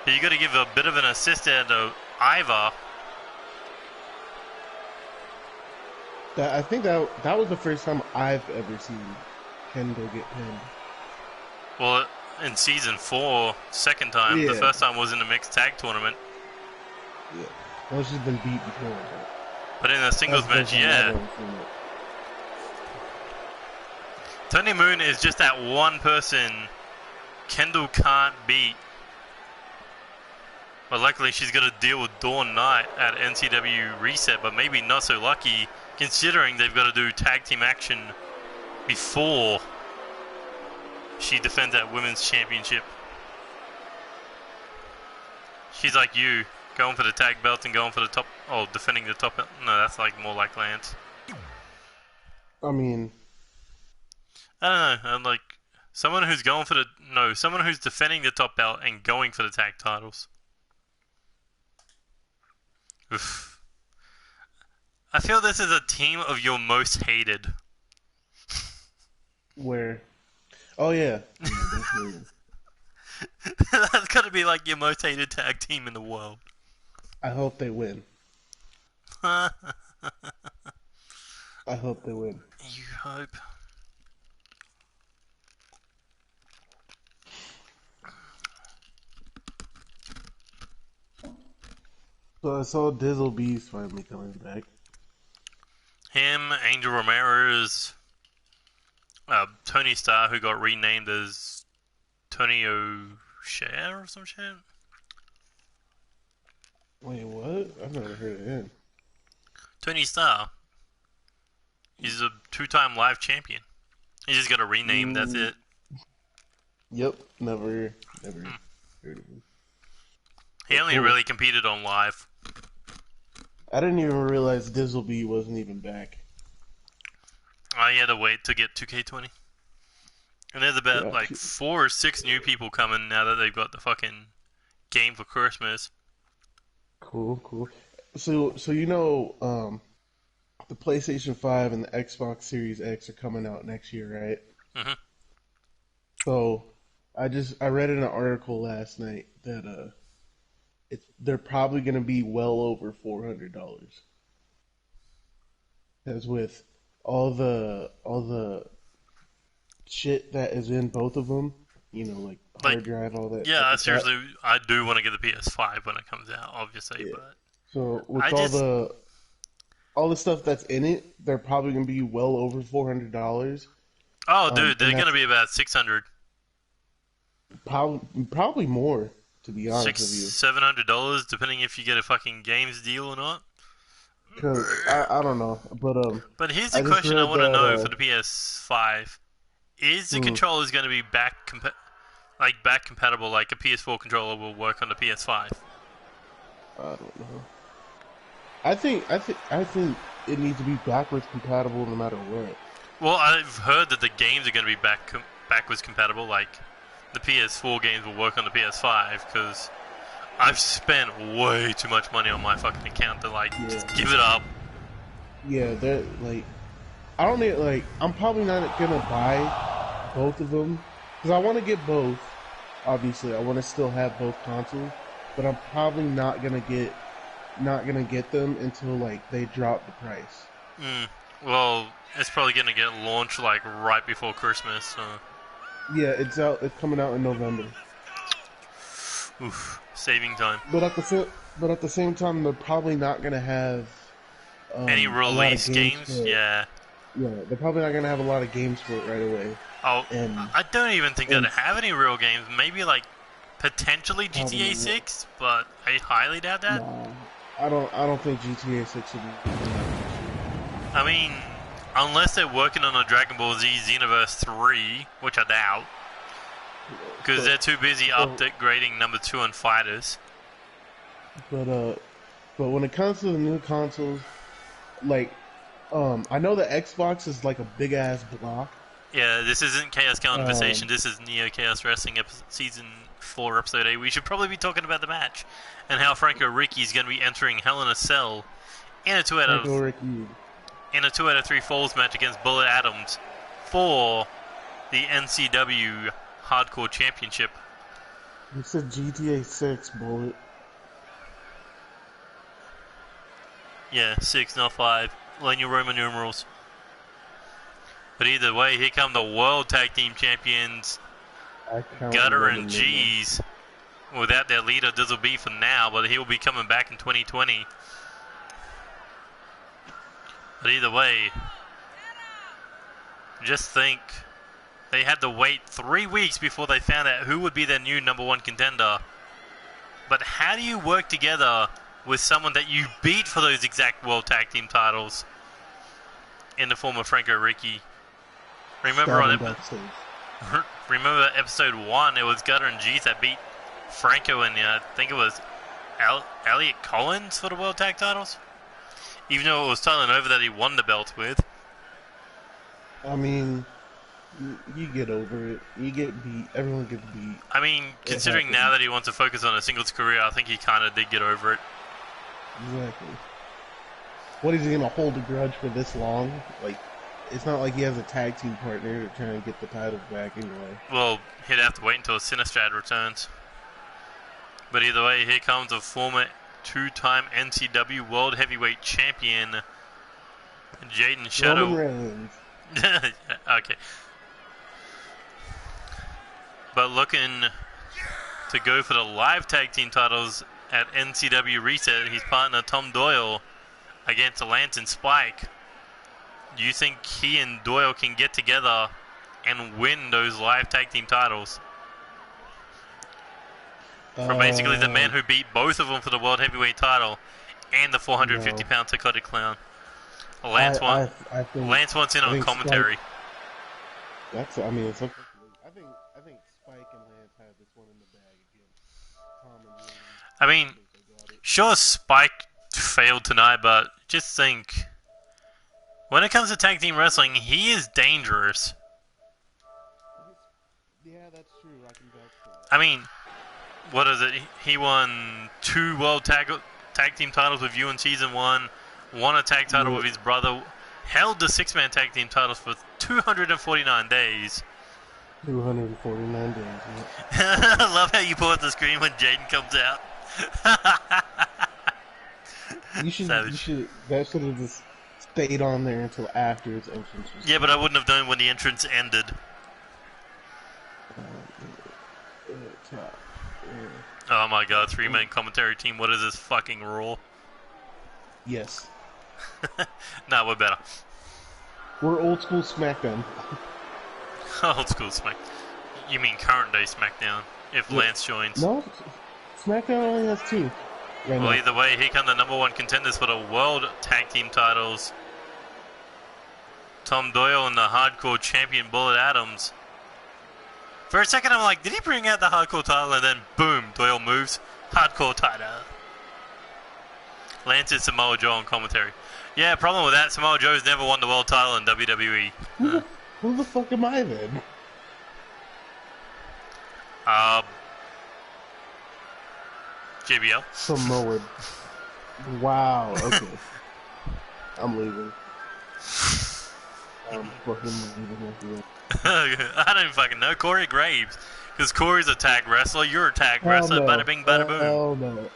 But you got to give a bit of an assist there to Ivar. I think that was the first time I've ever seen Kendall get pinned. Well, in season 4, second time. Yeah. The first time was in the mixed tag tournament. Yeah. Well, she's been beat before. But in a singles match, yeah. Tony Moon is just that one person Kendall can't beat. But luckily she's got to deal with Dawn Knight at NCW Reset, but maybe not so lucky considering they've got to do tag team action before she defends that women's championship. She's like you, going for the tag belt and going for the top, defending the top belt. No, that's like more like Lance. I mean, I don't know. I'm like someone who's going for someone who's defending the top belt and going for the tag titles. Oof. I feel this is a team of your most hated. Where? Oh yeah. That's got to be like your most hated tag team in the world. I hope they win. I hope they win. You hope. So I saw Dizzle B's finally coming back. Him, Angel Ramirez, Tony Starr, who got renamed as Tony O'Shea or some shit. Wait, what? I've never heard of him. Tony Starr. He's a 2-time live champion. He just got a rename, that's it. Yep, never heard of him. He only really competed on live. I didn't even realize Dizzle B wasn't even back. I had to wait to get 2K20. And there's about 4 or 6 new people coming now that they've got the fucking game for Christmas. Cool. So you know, the PlayStation 5 and the Xbox Series X are coming out next year, right? Mm-hmm. So I read in an article last night that they're probably going to be well over $400. As with all the shit that is in both of them, you know, like hard drive, all that. Yeah, seriously, I do want to get the PS5 when it comes out, obviously. Yeah. But so with all the stuff that's in it, they're probably going to be well over $400. Oh, dude, they're going to be about $600. Probably more, to be honest with you. $700, depending if you get a fucking games deal or not. Because I don't know, but here's the question I want to know for the PS5: is the controllers going to be back compatible, like a PS4 controller will work on the PS5? I don't know. I think it needs to be backwards compatible no matter what. Well, I've heard that the games are going to be backwards compatible, like the PS4 games will work on the PS5, because I've spent way too much money on my fucking account to just give it up. Yeah, they're I don't need I'm probably not gonna buy both of them because I want to get both. Obviously, I want to still have both consoles, but I'm probably not gonna get them until they drop the price. Well, it's probably gonna get launched right before Christmas. So. Yeah, it's coming out in November. Oof, saving time. But at the same time, they're probably not gonna have any release games. Yeah, they're probably not gonna have a lot of games for it right away. Oh, I don't even think they'd have any real games. Maybe potentially GTA 6, but I highly doubt that. Nah, I don't think GTA 6 would be I mean, unless they're working on a Dragon Ball Z Xenoverse 3, which I doubt, because they're too busy upgrading number 2 on fighters. But when it comes to the new consoles, like, I know the Xbox is like a big ass block. Yeah, this isn't Chaos Conversation. This is Neo Chaos Wrestling Season 4, Episode 8. We should probably be talking about the match and how Franco Ricky is going to be entering Hell in a Cell in a 2 out of 3 falls match against Bullet Adams for the NCW Hardcore Championship. You said GTA 6, Bullet. Yeah, 6, not 5. Learn your Roman numerals. But either way, here come the World Tag Team Champions, Gutter and G's. Without their leader, Dizzle B for now, but he will be coming back in 2020. But either way, just think, they had to wait 3 weeks before they found out who would be their new number 1 contender. But how do you work together with someone that you beat for those exact World Tag Team titles in the form of Franco Ricky? Remember remember episode 1, it was Gutter and G's that beat Franco and I think it was Elliot Collins for the World Tag titles? Even though it was Tyler Nova that he won the belt with. I mean, you get over it. You get beat. Everyone gets beat. I mean, considering now that he wants to focus on a singles career, I think he kind of did get over it. Exactly. What is he going to hold a grudge for this long? Like, it's not like he has a tag team partner trying to get the titles back anyway. Well, he'd have to wait until Sinistrad returns. But either way, here comes a former 2-time NCW World Heavyweight Champion, Jaden Shadow. Roman Reigns. Okay. But looking to go for the live tag team titles at NCW Reset, his partner Tom Doyle against Lance and Spike. Do you think he and Doyle can get together and win those live tag team titles? From basically the man who beat both of them for the World Heavyweight title and the 450-pound Psychotic Clown. Lance wants in on commentary. Spike, I think Spike and Lance have this one in the bag again. Tom and Williams. I mean, sure, Spike failed tonight, but just think, when it comes to tag team wrestling, he is dangerous. Yeah, that's true. I can vouch for that. I mean, what is it? He won 2 World Tag Team titles with you in Season 1, won a tag title with his brother, held the 6-man tag team titles for 249 days. 249 days, yeah. I love how you pull up the screen when Jaden comes out. That should have just stayed on there until after its entrance. Yeah, but I wouldn't have done when the entrance ended. Oh my god, 3-man commentary team, what is this fucking rule? Yes. Nah, we're better. We're old school SmackDown. Old school Smack. You mean current day SmackDown, if Lance joins. No, SmackDown only has 2. Well, either way, here come the number 1 contenders for the World Tag Team titles. Tom Doyle and the Hardcore Champion Bullet Adams. For a second, I'm like, did he bring out the Hardcore title? And then, boom, Doyle moves. Hardcore title. Lance is Samoa Joe on commentary. Yeah, problem with that, Samoa Joe's never won the world title in WWE. Who the fuck am I then? JBL. Samoa. Wow, okay. I'm leaving. I'm fucking leaving. I don't fucking know. Corey Graves. Because Corey's a tag wrestler, you're a tag wrestler. No. Bada bing, bada boom. Oh, no.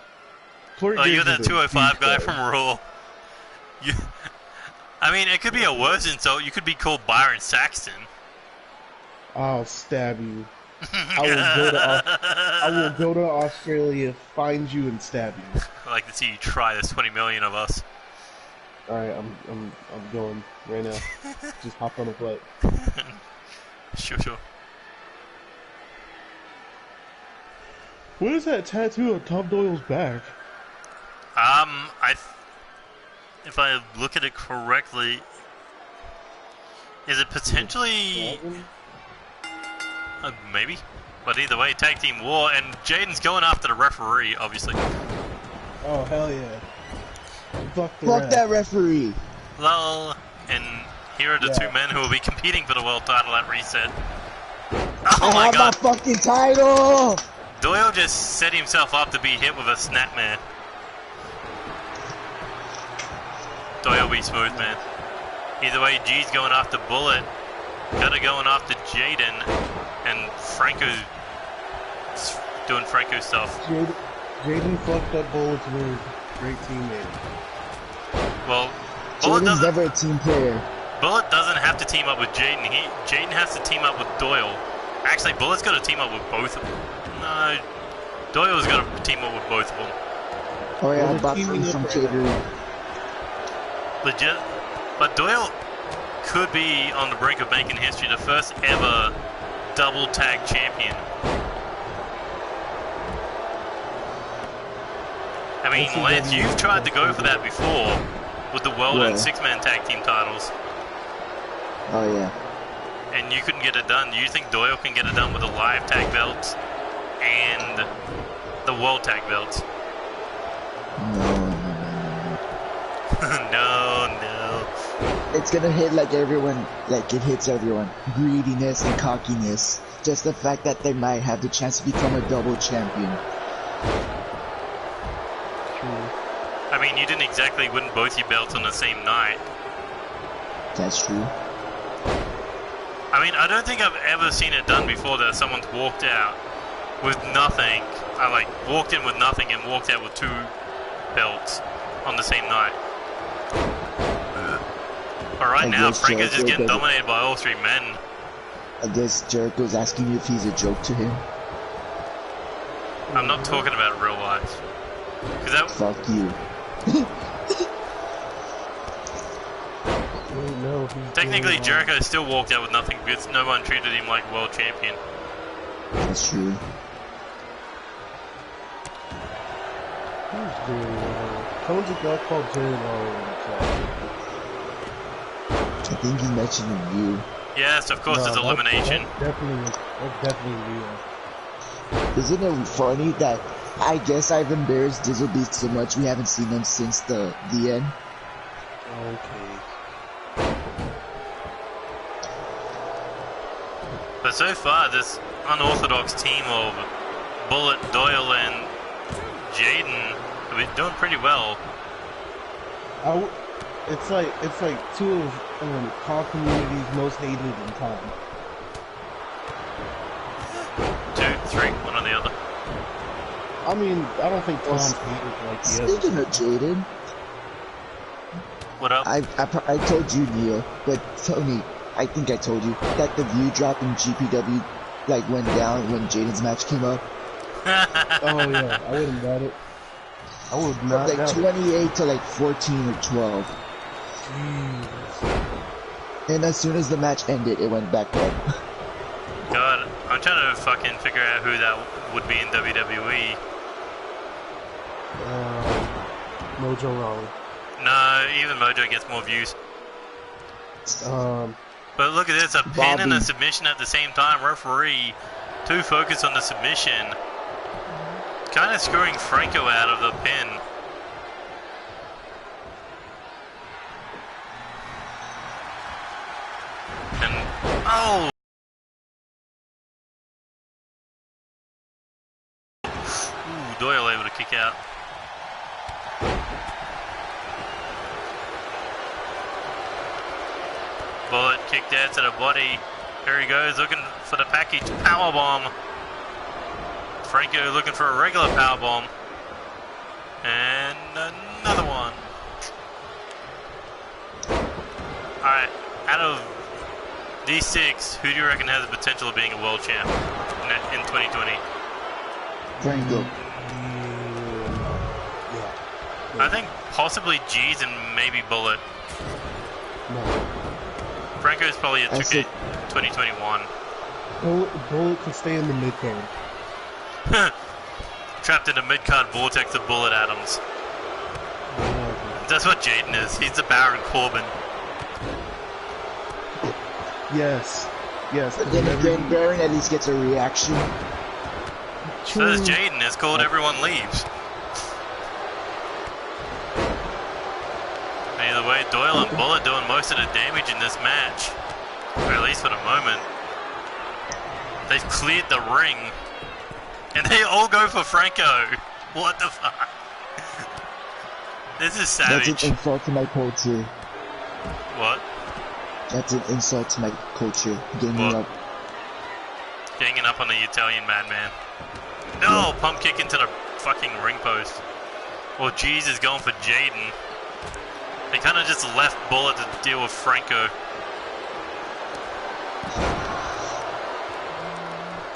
Corey you're that 205 guy from Raw. I mean, it could be a worse insult. You could be called Byron Saxton. I'll stab you. I will go to Australia, find you, and stab you. I'd like to see you try. There's 20 million of us. Alright, I'm going right now. Just hop on a flight. Sure. What is that tattoo on Tom Doyle's back? if I look at it correctly, is it potentially... maybe? But either way, tag team war, and Jaden's going after the referee, obviously. Oh, hell yeah. Fuck that referee. Lol. And here are the two men who will be competing for the world title at Reset. Oh my god. My fucking title! Doyle just set himself up to be hit with a snapmare. Doyle be smooth, man. Either way, G's going after Bullet. Cutter going after Jaden. And Franco's doing Franco stuff. Jaden fucked up Bullet's move. Great teammate. Well, Jaden's never a team player. Bullet doesn't have to team up with Jaden. Jaden has to team up with Doyle. Actually, Bullet's got to team up with both of them. No, Doyle's got to team up with both of them. Oh yeah, I bought things from Jaden. Legit. But Doyle could be on the brink of making history, the first ever double tag champion. I mean, Lance, you've tried to go for that before with the World and Six-Man Tag Team titles. Oh yeah. And you couldn't get it done. Do you think Doyle can get it done with the live tag belts and the World Tag belts? No. It's gonna hit like everyone, like it hits everyone. Greediness and cockiness. Just the fact that they might have the chance to become a double champion. I mean, you didn't exactly win both your belts on the same night. That's true. I mean, I don't think I've ever seen it done before that someone's walked out with nothing. I like walked in with nothing and walked out with 2 belts on the same night. But right now, Franco's just getting dominated by all 3 men. I guess Jericho's asking you if he's a joke to him. I'm not talking about real life. Fuck you. No, technically, Jericho still walked out with nothing because no one treated him like world champion. That's true. Who's Jerry Lawler? Someone's a guy called Jerry Lawler in the chat. I think he mentioned you. Yes, of course, it's elimination. That's definitely real. Isn't it funny that I guess I've embarrassed Dizzlebeast so much we haven't seen him since the end? Okay. But so far, this unorthodox team of Bullet, Doyle, and Jaden have been doing pretty well. It's like 2 of Call community's most hated in time. 2, 3, one or the other. I mean, I don't think Tom's hated like he is. Speaking of Jaden, what up? I told you, Neil, but Tony, I think I told you that the view drop in GPW like went down when Jaden's match came up. Oh yeah, I wouldn't doubt it. I would not. Like 28 to like 14 or 12. Jesus. And as soon as the match ended, it went back up. God, I'm trying to fucking figure out who that would be in WWE. Mojo Rawley. No, even Mojo gets more views. But look at this, a pin and a submission at the same time. Referee, too focused on the submission. Kind of screwing Franco out of the pin. And, oh! Ooh, Doyle able to kick out. Bullet kicked out to the body. Here he goes, looking for the package powerbomb. Franco looking for a regular powerbomb. And another one. Alright, out of these 6, who do you reckon has the potential of being a world champ in 2020? Franco. I think possibly G's and maybe Bullet. No. Franco's probably a 2K 2021. Bullet can stay in the mid card. Trapped in a mid-card vortex of Bullet Adams. That's what Jaden is. He's the Baron Corbin. Yes. Yes. But then again, Baron at least gets a reaction. So does Jaden. It's called Everyone Leaves. Either way, Doyle and Bullet doing most of the damage in this match. Or at least for the moment. They've cleared the ring. And they all go for Franco. What the fuck? This is savage. That's an insult to my culture. What? That's an insult to my culture. Ganging up. Ganging up on the Italian madman. No! Yeah. Pump kick into the fucking ring post. Well, G's is going for Jaden. They kind of just left Bullet to deal with Franco.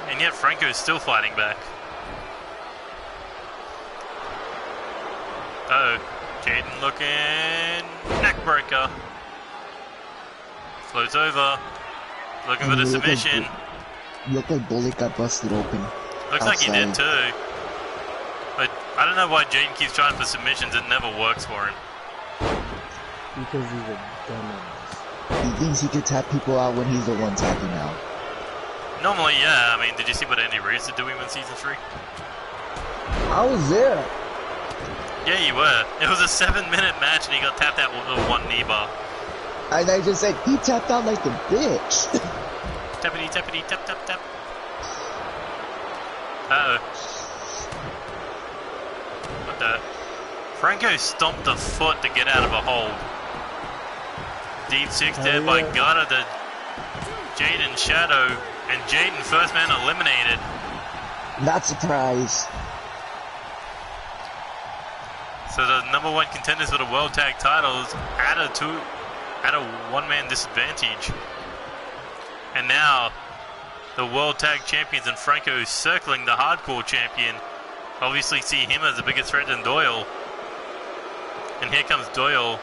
And yet Franco is still fighting back. Uh-oh. Jaden looking... neckbreaker. Floats over. Looking for the submission. Looked like Bullet got busted open. Looks like he did too. But I don't know why Jaden keeps trying for submissions. It never works for him. Because he's a dumbass. He thinks he could tap people out when he's the one tapping out. Normally, yeah. I mean, did you see what Andy Reid's doing in Season 3? I was there. Yeah, you were. It was a 7-minute match and he got tapped out with a 1 knee bar. And I just said, he tapped out like a bitch. Tappity, tappity, tap, tap, tap. Uh-oh. What the? Franco stomped a foot to get out of a hold. Deep 6 there by Gutter to Jaden Shadow. And Jaden, first man eliminated. Not surprised. So the #1 contenders for the World Tag Titles at a one-man disadvantage. And now the World Tag Champions and Franco circling the Hardcore Champion. Obviously see him as a bigger threat than Doyle. And here comes Doyle.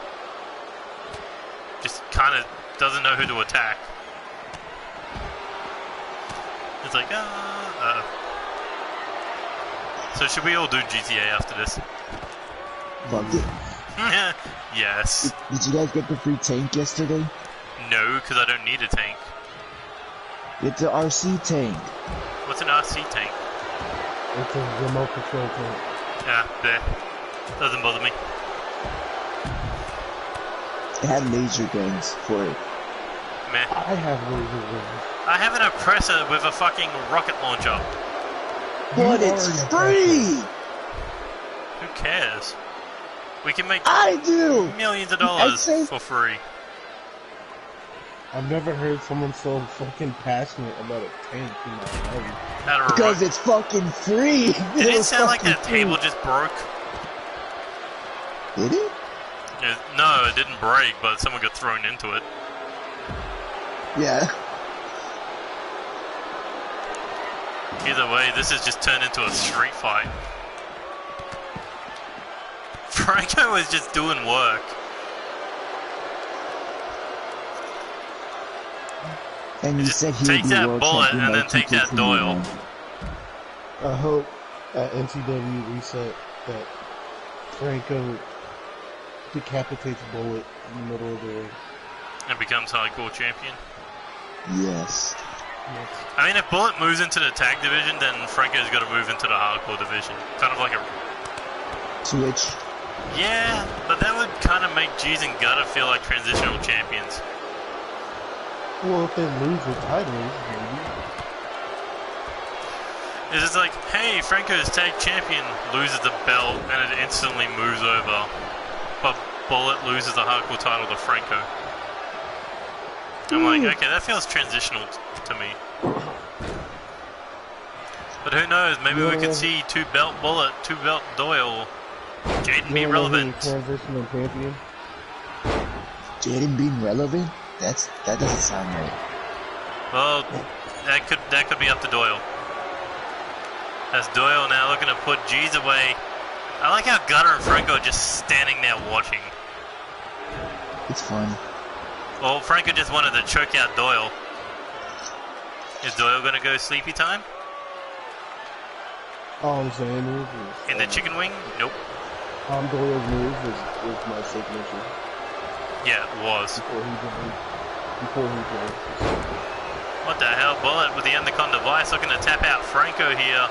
Just kind of doesn't know who to attack. It's like, So should we all do GTA after this? Fuck it. Yes. Did you guys get the free tank yesterday? No, because I don't need a tank. It's an RC tank. What's an RC tank? It's a remote control tank. Yeah, there. Doesn't bother me. It had laser guns for it. Meh. I have laser guns. I have an oppressor with a fucking rocket launcher. But it's free! Who cares? We can make millions of dollars for free. I've never heard someone so fucking passionate about a tank in my life. Because it's fucking free. Did it sound like that table just broke? Did it? No, it didn't break, but someone got thrown into it. Yeah. Either way, this has just turned into a street fight. Franco was just doing work. And he said he take that Bullet and then take that Doyle. I hope at NCW reset that Franco decapitates Bullet in the middle of the ring. And becomes Hardcore Champion. Yes. I mean, if Bullet moves into the tag division, then Franco's got to move into the Hardcore division. Kind of like a... switch. Yeah, but that would kind of make G's and Gutter feel like transitional champions. Well, if they lose the titles, maybe. It's just like, hey, Franco's tag champion loses the belt and it instantly moves over. But Bullet loses the Hardcore title to Franco. I'm like, okay, that feels transitional to me. But who knows, maybe we could see 2-belt Bullet, 2-belt Doyle. Jaden be relevant. Transitional champion. Jaden being relevant? That doesn't sound right. Well, that could be up to Doyle. As Doyle now looking to put G's away. I like how Gutter and Franco are just standing there watching. It's fun. Well, Franco just wanted to choke out Doyle. Is Doyle gonna go sleepy time? All I'm saying is... In the chicken wing? Nope. Tom Doyle's move was my signature. Yeah, it was. Before he joined. What the hell? Bullet with the Endercon device looking to tap out Franco here.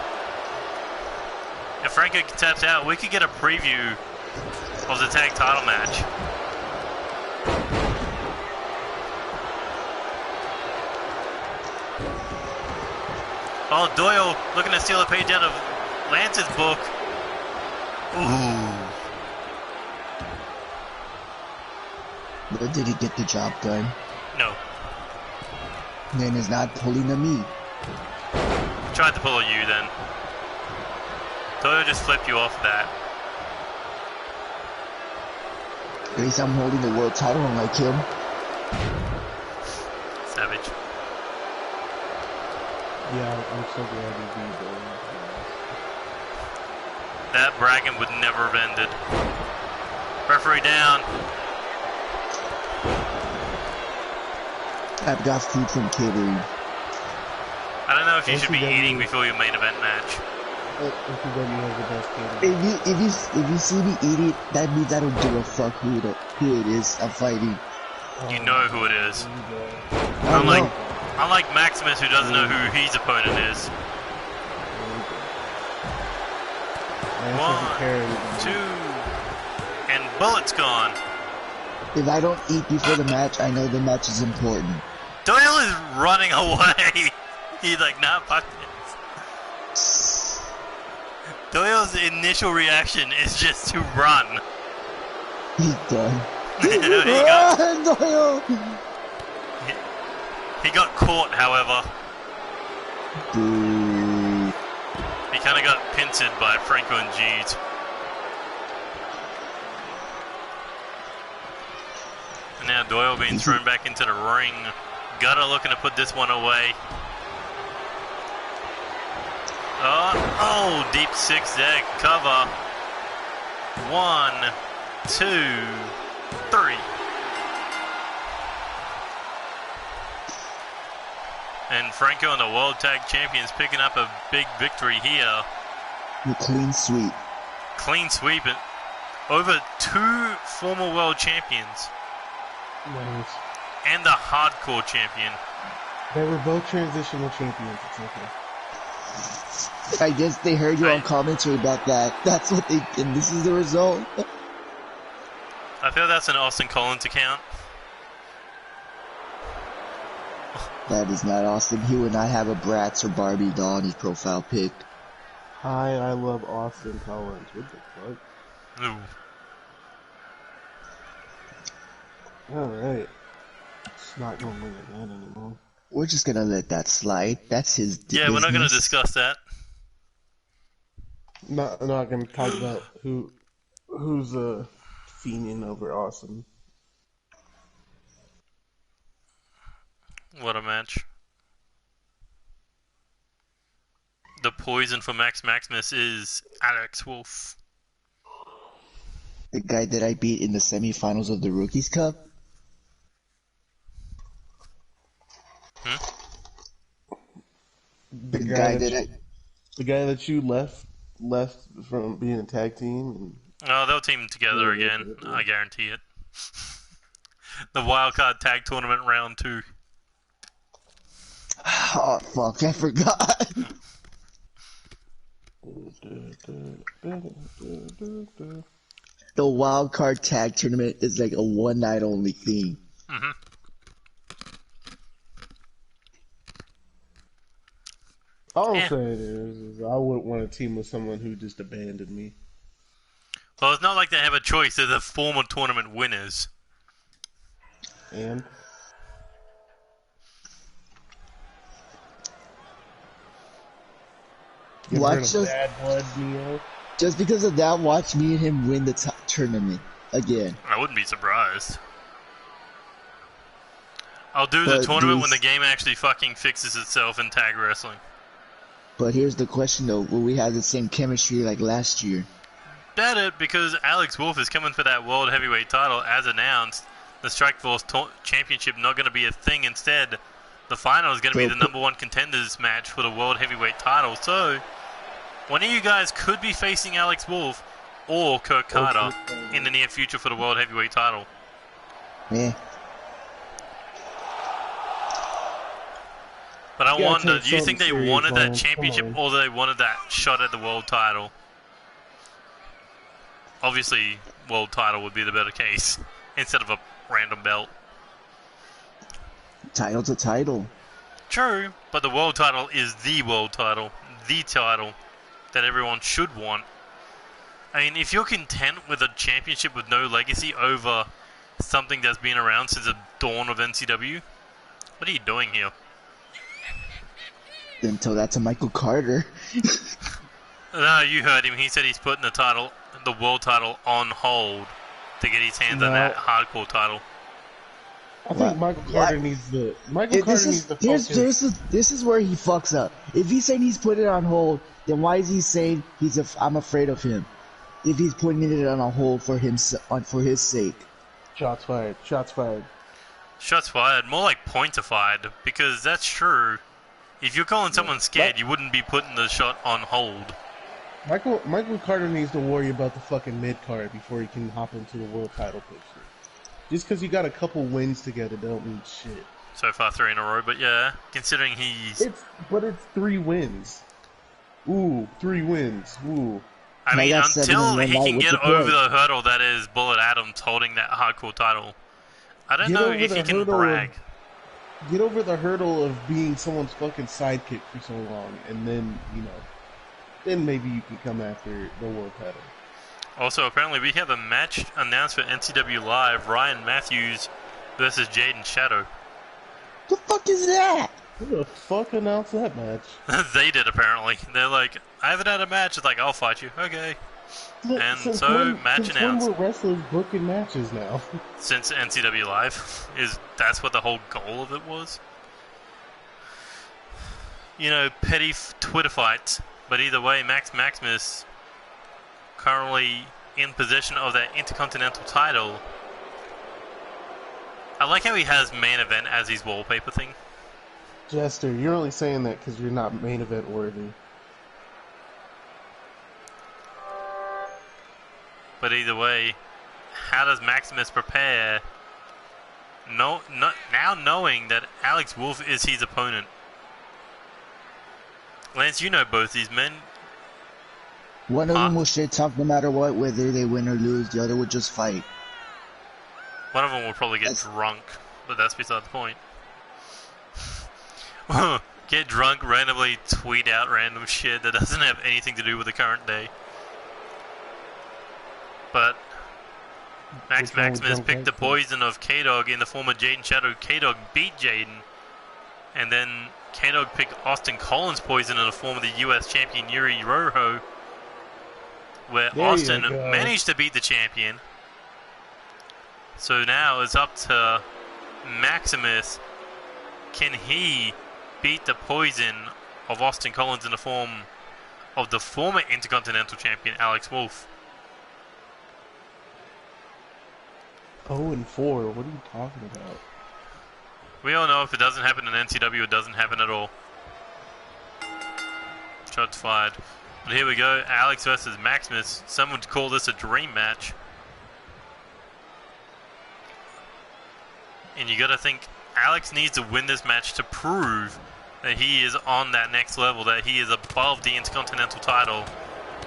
If Franco taps out, we could get a preview of the tag title match. Oh, Doyle looking to steal a page out of Lance's book. Ooh. But did he get the job done? No. Then it's not pulling a me. Tried to pull a U then. Doyle just flipped you off that. At least I'm holding the world title unlike him. Savage. Yeah, I'm so glad he beat Doyle. That bragging would never have ended. Referee down. I've got food from catering. I don't know if you should be NCW eating before your main event match. NCW has the best catering. If you see me eat it, that means I don't give a fuck who it is I'm fighting. You know who it is. I know. Unlike Maximus, who doesn't know who his opponent is. 1, 2, and Bullet's gone. If I don't eat before the match, I know the match is important. Doyle is running away. He's like, nah, fuck this. Doyle's initial reaction is just to run. He's done. Run, Doyle! He got caught, however. Boo. He kind of got pincered by Franco and Jeet. And now Doyle being thrown back into the ring. Gutter looking to put this one away. Oh, deep zigzag cover. 1, 2, 3. And Franco and the World Tag Champions picking up a big victory here. The clean sweep. Clean sweep over 2 former world champions. Nice. And the hardcore champion. They were both transitional champions. It's okay. I guess they heard you on commentary about that. That's what they, and this is the result. I feel that's an Austin Collins account. That is not Austin. He would not have a Bratz or Barbie doll on his profile pic. Hi, I love Austin Collins. What the fuck? Ooh. Alright. It's not going to look like that anymore. We're just gonna let that slide. That's his Yeah, we're not going to discuss that. Not going to talk about who's fiending over Austin. What a match. The poison for Max Maximus is Alex Wolf. The guy that I beat in the semifinals of the Rookies Cup. The guy that you left from being a tag team. And Oh, they'll team together again. I guarantee it. The wildcard tag tournament round 2. Oh fuck! I forgot. The wild card tag tournament is like a one night only thing. Mm-hmm. All I'm saying is I wouldn't want to team with someone who just abandoned me. Well, it's not like they have a choice. They're the former tournament winners. And Watch us. bad blood, Neo. Just because of that, watch me and him win the tournament again. I wouldn't be surprised. I'll do the But tournament when the game actually fucking fixes itself in tag wrestling. But here's the question though: will we have the same chemistry like last year? Bet it, because Alex Wolf is coming for that World Heavyweight title as announced. The Strikeforce Championship not going to be a thing. Instead, the final is going to be the #1 contenders match for the World Heavyweight title. So, one of you guys could be facing Alex Wolf or Kirk Carter in the near future for the World Heavyweight title. Yeah. But I Yeah, wonder, take do you think they something serious, wanted that Lance. Come championship on. or they wanted that shot at the world title? Obviously, world title would be the better case instead of a random belt. Title's a title. True, but the world title is the world title, the title that everyone should want. I mean, if you're content with a championship with no legacy over something that's been around since the dawn of NCW, what are you doing here? Then tell that to Michael Carter. No, you heard him. He said he's putting the world title on hold to get his hands on that hardcore title. I think Michael Carter needs the focus. This is where he fucks up. If he's saying he's putting it on hold, then why is he saying I'm afraid of him? If he's putting it on a hold for his sake. Shots fired. Shots fired. Shots fired. More like pointified, because that's true. If you're calling someone scared, you wouldn't be putting the shot on hold. Michael Carter needs to worry about the fucking mid card before he can hop into the world title picture. Just because you got a couple wins together don't mean shit. So far 3 in a row, but yeah, considering he's... It's 3 wins. Ooh, 3 wins. Ooh. I mean, until he can get over the hurdle that is Bullet Adams holding that hardcore title, I don't know if he can brag. Get over the hurdle of being someone's fucking sidekick for so long, and then, then maybe you can come after the world title. Also, apparently we have a match announced for NCW Live, Ryan Matthews versus Jaden Shadow. The fuck is that? Who the fuck announced that match? They did, apparently. They're like, I haven't had a match. It's like, I'll fight you. Okay. And since so, match announced. When were wrestlers booking matches now? Since NCW Live. That's what the whole goal of it was. Petty Twitter fights. But either way, Max Maximus currently in possession of that Intercontinental title. I like how he has main event as his wallpaper thing. Jester, you're only saying that because you're not main event worthy. But either way, how does Maximus prepare? Now knowing that Alex Wolf is his opponent. Lance, you know both these men. One of them will straight talk no matter what, whether they win or lose. The other would just fight. One of them will probably get drunk, but that's beside the point. Get drunk, randomly tweet out random shit that doesn't have anything to do with the current day. But Max Maximus picked the poison of K-Dog in the form of Jaden Shadow. K-Dog beat Jaden. And then K-Dog picked Austin Collins' poison in the form of the US champion Yuri Rojo. Where Austin managed to beat the champion. So now it's up to Maximus. Can he beat the poison of Austin Collins in the form of the former Intercontinental champion Alex Wolf? 0-4. What are you talking about? We all know if it doesn't happen in NCW, it doesn't happen at all. Shots fired. But here we go, Alex versus Maximus. Some would call this a dream match. And you gotta think, Alex needs to win this match to prove that he is on that next level, that he is above the Intercontinental title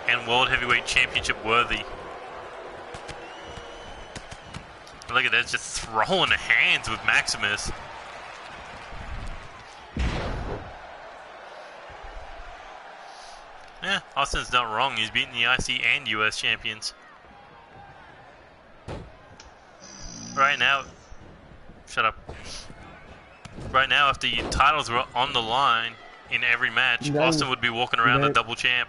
and World Heavyweight Championship worthy. Look at that, just throwing hands with Maximus. Yeah, Austin's not wrong. He's beaten the IC and US champions. Right now, shut up. Right now, if the titles were on the line in every match, Austin would be walking around the double champ.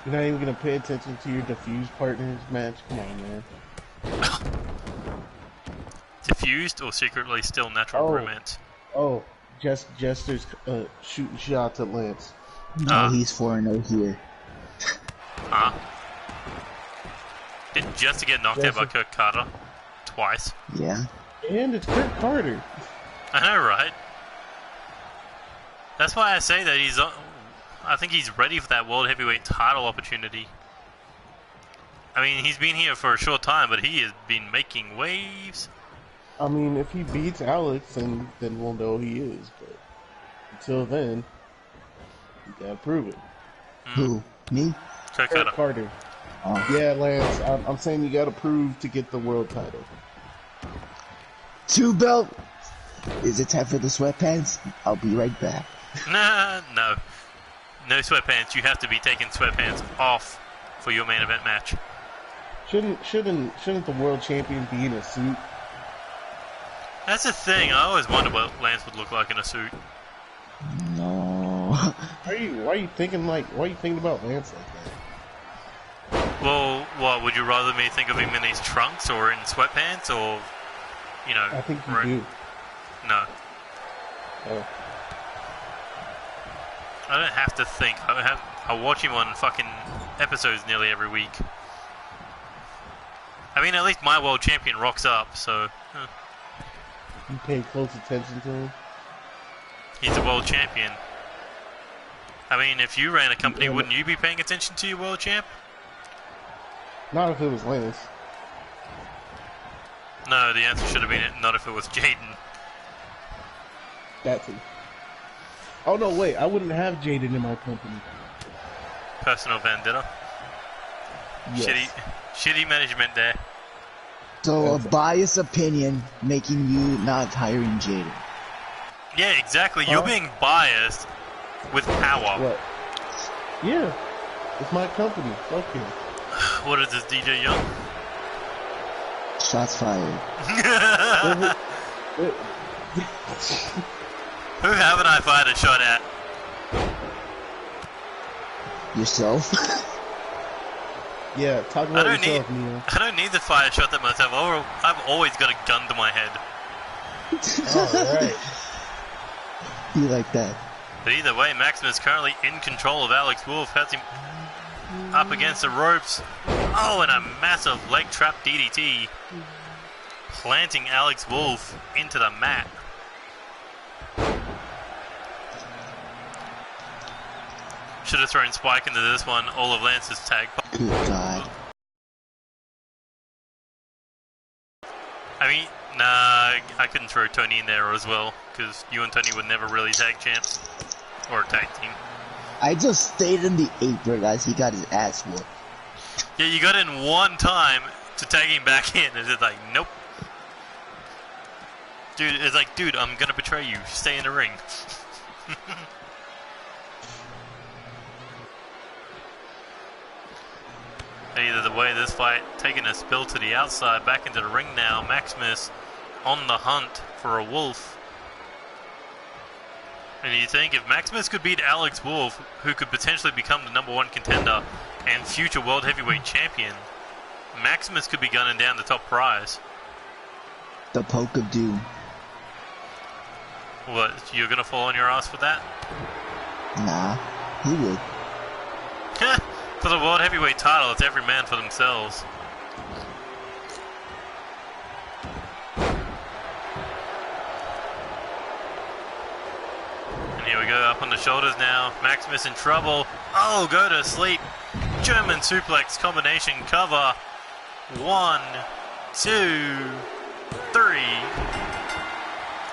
You're not even going to pay attention to your diffused partners match? Come on, man. Diffused or secretly still natural romance? Oh, Jester's shooting shots at Lance. No, he's 4-0 here. Huh? Didn't Jester get knocked out by Kirk Carter? Twice. Yeah. And it's Kirk Carter. I know, right? That's why I say that I think he's ready for that World Heavyweight title opportunity. I mean, he's been here for a short time, but he has been making waves. I mean, if he beats Alex, then we'll know he is. But until then, you gotta prove it. Who? Me? Eric Carter. Oh. Yeah, Lance. I'm saying you gotta prove to get the world title. 2 belt. Is it time for the sweatpants? I'll be right back. Nah, no sweatpants. You have to be taking sweatpants off for your main event match. Shouldn't the world champion be in a suit? That's the thing. I always wonder what Lance would look like in a suit. No. Why are you thinking about Lance like that? Well, what would you rather me think of him in his trunks or in sweatpants or, you know? I think you do. No. Oh. I don't have to think. I watch him on fucking episodes nearly every week. I mean, at least my world champion rocks up, so... You pay close attention to him? He's a world champion. I mean, if you ran a company, wouldn't you be paying attention to your world champ? Not if it was Lance. No, the answer should have been not if it was Jaden. That too. Oh no, wait! I wouldn't have Jaden in my company. Personal vendetta. Yes. Shitty management there. So a biased opinion making you not hiring Jaden. Yeah, exactly. You're being biased with power. What? Yeah, it's my company. Fuck you. What is this, DJ Young? Shots fired. Who haven't I fired a shot at? Yourself? Yeah, talk about yourself, Neil. I don't need to fire a shot at myself. I've always got a gun to my head. Alright. You like that? But either way, Maximus is currently in control of Alex Wolf. Has him up against the ropes. Oh, and a massive leg trap DDT. Planting Alex Wolf into the mat. Should have thrown Spike into this one. All of Lance's tag. Good God. I mean, nah, I couldn't throw Tony in there as well, because you and Tony would never really tag champs. Or tag team. I just stayed in the apron, guys. He got his ass whooped. Yeah, you got in one time to tag him back in, and it's like, nope. Dude, it's like, dude, I'm gonna betray you. Stay in the ring. Either the way, this fight taking a spill to the outside, back into the ring now. Maximus on the hunt for a Wolf. And you think if Maximus could beat Alex Wolf, who could potentially become the #1 contender and future World Heavyweight Champion, Maximus could be gunning down the top prize. The poke of doom. What, you're gonna fall on your ass for that? Nah, he would. For the World Heavyweight title, it's every man for themselves. And here we go, up on the shoulders now. Maximus in trouble. Oh, go to sleep. German suplex combination cover. 1, 2, 3.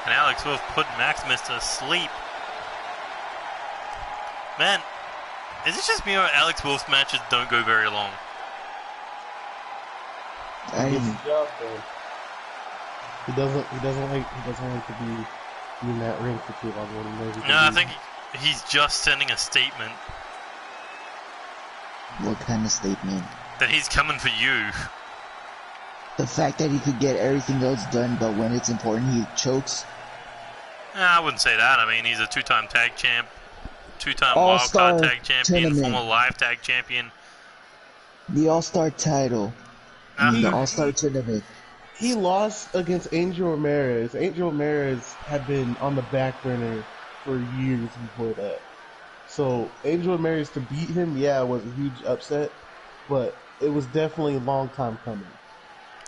And Alex Wolf put Maximus to sleep. Man, is it just me or Alex Wolf's matches don't go very long? He doesn't like to be in that ring for too long when he knows he can No, I think he's just sending a statement What kind of statement? that he's coming for you. The fact that he could get everything else done, but when it's important, he chokes. Nah, I wouldn't say that. I mean, he's a two-time tag champ, two-time All-Star wildcard tag champion, tournament. former live tag champion. The All-Star title. The All-Star tournament. He lost against Angel Ramirez. Angel Ramirez had been on the back burner for years before that. So Angel Ramirez to beat him, yeah, was a huge upset, but it was definitely a long time coming.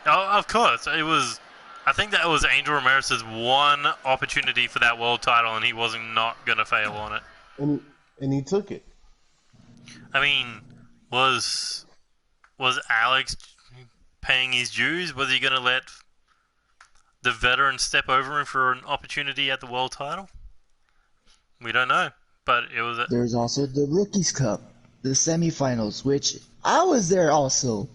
Oh, of course. It was. I think that was Angel Ramirez's one opportunity for that world title, and he wasn't not gonna fail on it. And he took it. I mean, was Was Alex paying his dues? Was he going to let the veteran step over him for an opportunity at the world title? We don't know, but it was. There's also the Rookies Cup, the semifinals, which I was there also.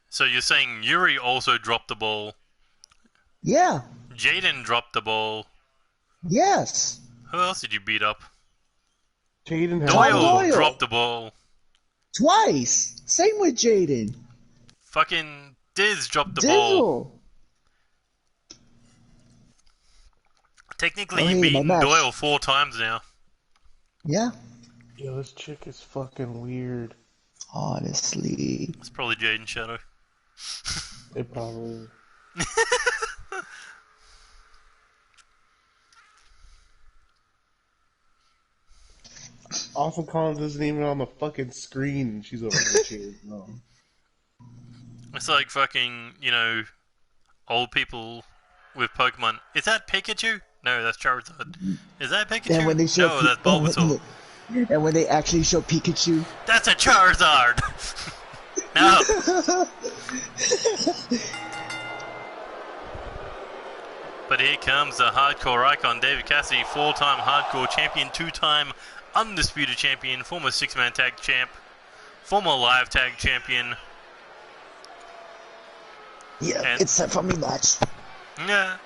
So you're saying Yuri also dropped the ball? Yeah. Jaden dropped the ball. Yes. Who else did you beat up? Jaden Doyle dropped the ball. Twice. Same with Jaden. Fucking Diz dropped the ball. Technically, you've beaten Doyle 4 times now. Yeah. Yo, this chick is fucking weird. Honestly. It's probably Jaden Shadow. It probably is. Awesome Collins isn't even on the fucking screen and she's over here cheering. No. It's like fucking, old people with Pokemon. Is that Pikachu? No, that's Charizard. Is that Pikachu? And when they show no, that's Bulbasaur. And when they actually show Pikachu, that's a Charizard. No. But here comes the hardcore icon, David Cassidy, 4-time hardcore champion, 2-time undisputed champion, former 6-man tag champ, former live tag champion. Yeah, and it's set for me match. Yeah.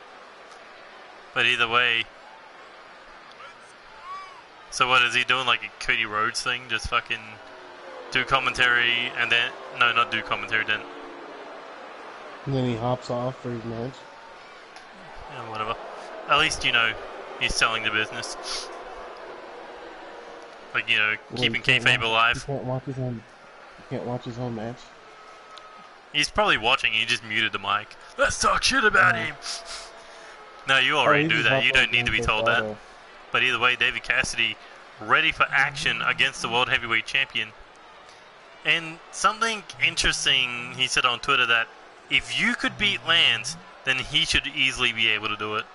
But either way. So what is he doing, like a Cody Rhodes thing? Just fucking do commentary and then... No, not do commentary, then... And then he hops off for his match. Yeah, whatever. At least, he's selling the business. Like, keeping kayfabe alive. He can't watch his own match. He's probably watching, he just muted the mic. Let's talk shit about him! No, you already do that. You don't need to be told that. But either way, David Cassidy ready for action against the World Heavyweight Champion. And something interesting, he said on Twitter that if you could beat Lance, then he should easily be able to do it.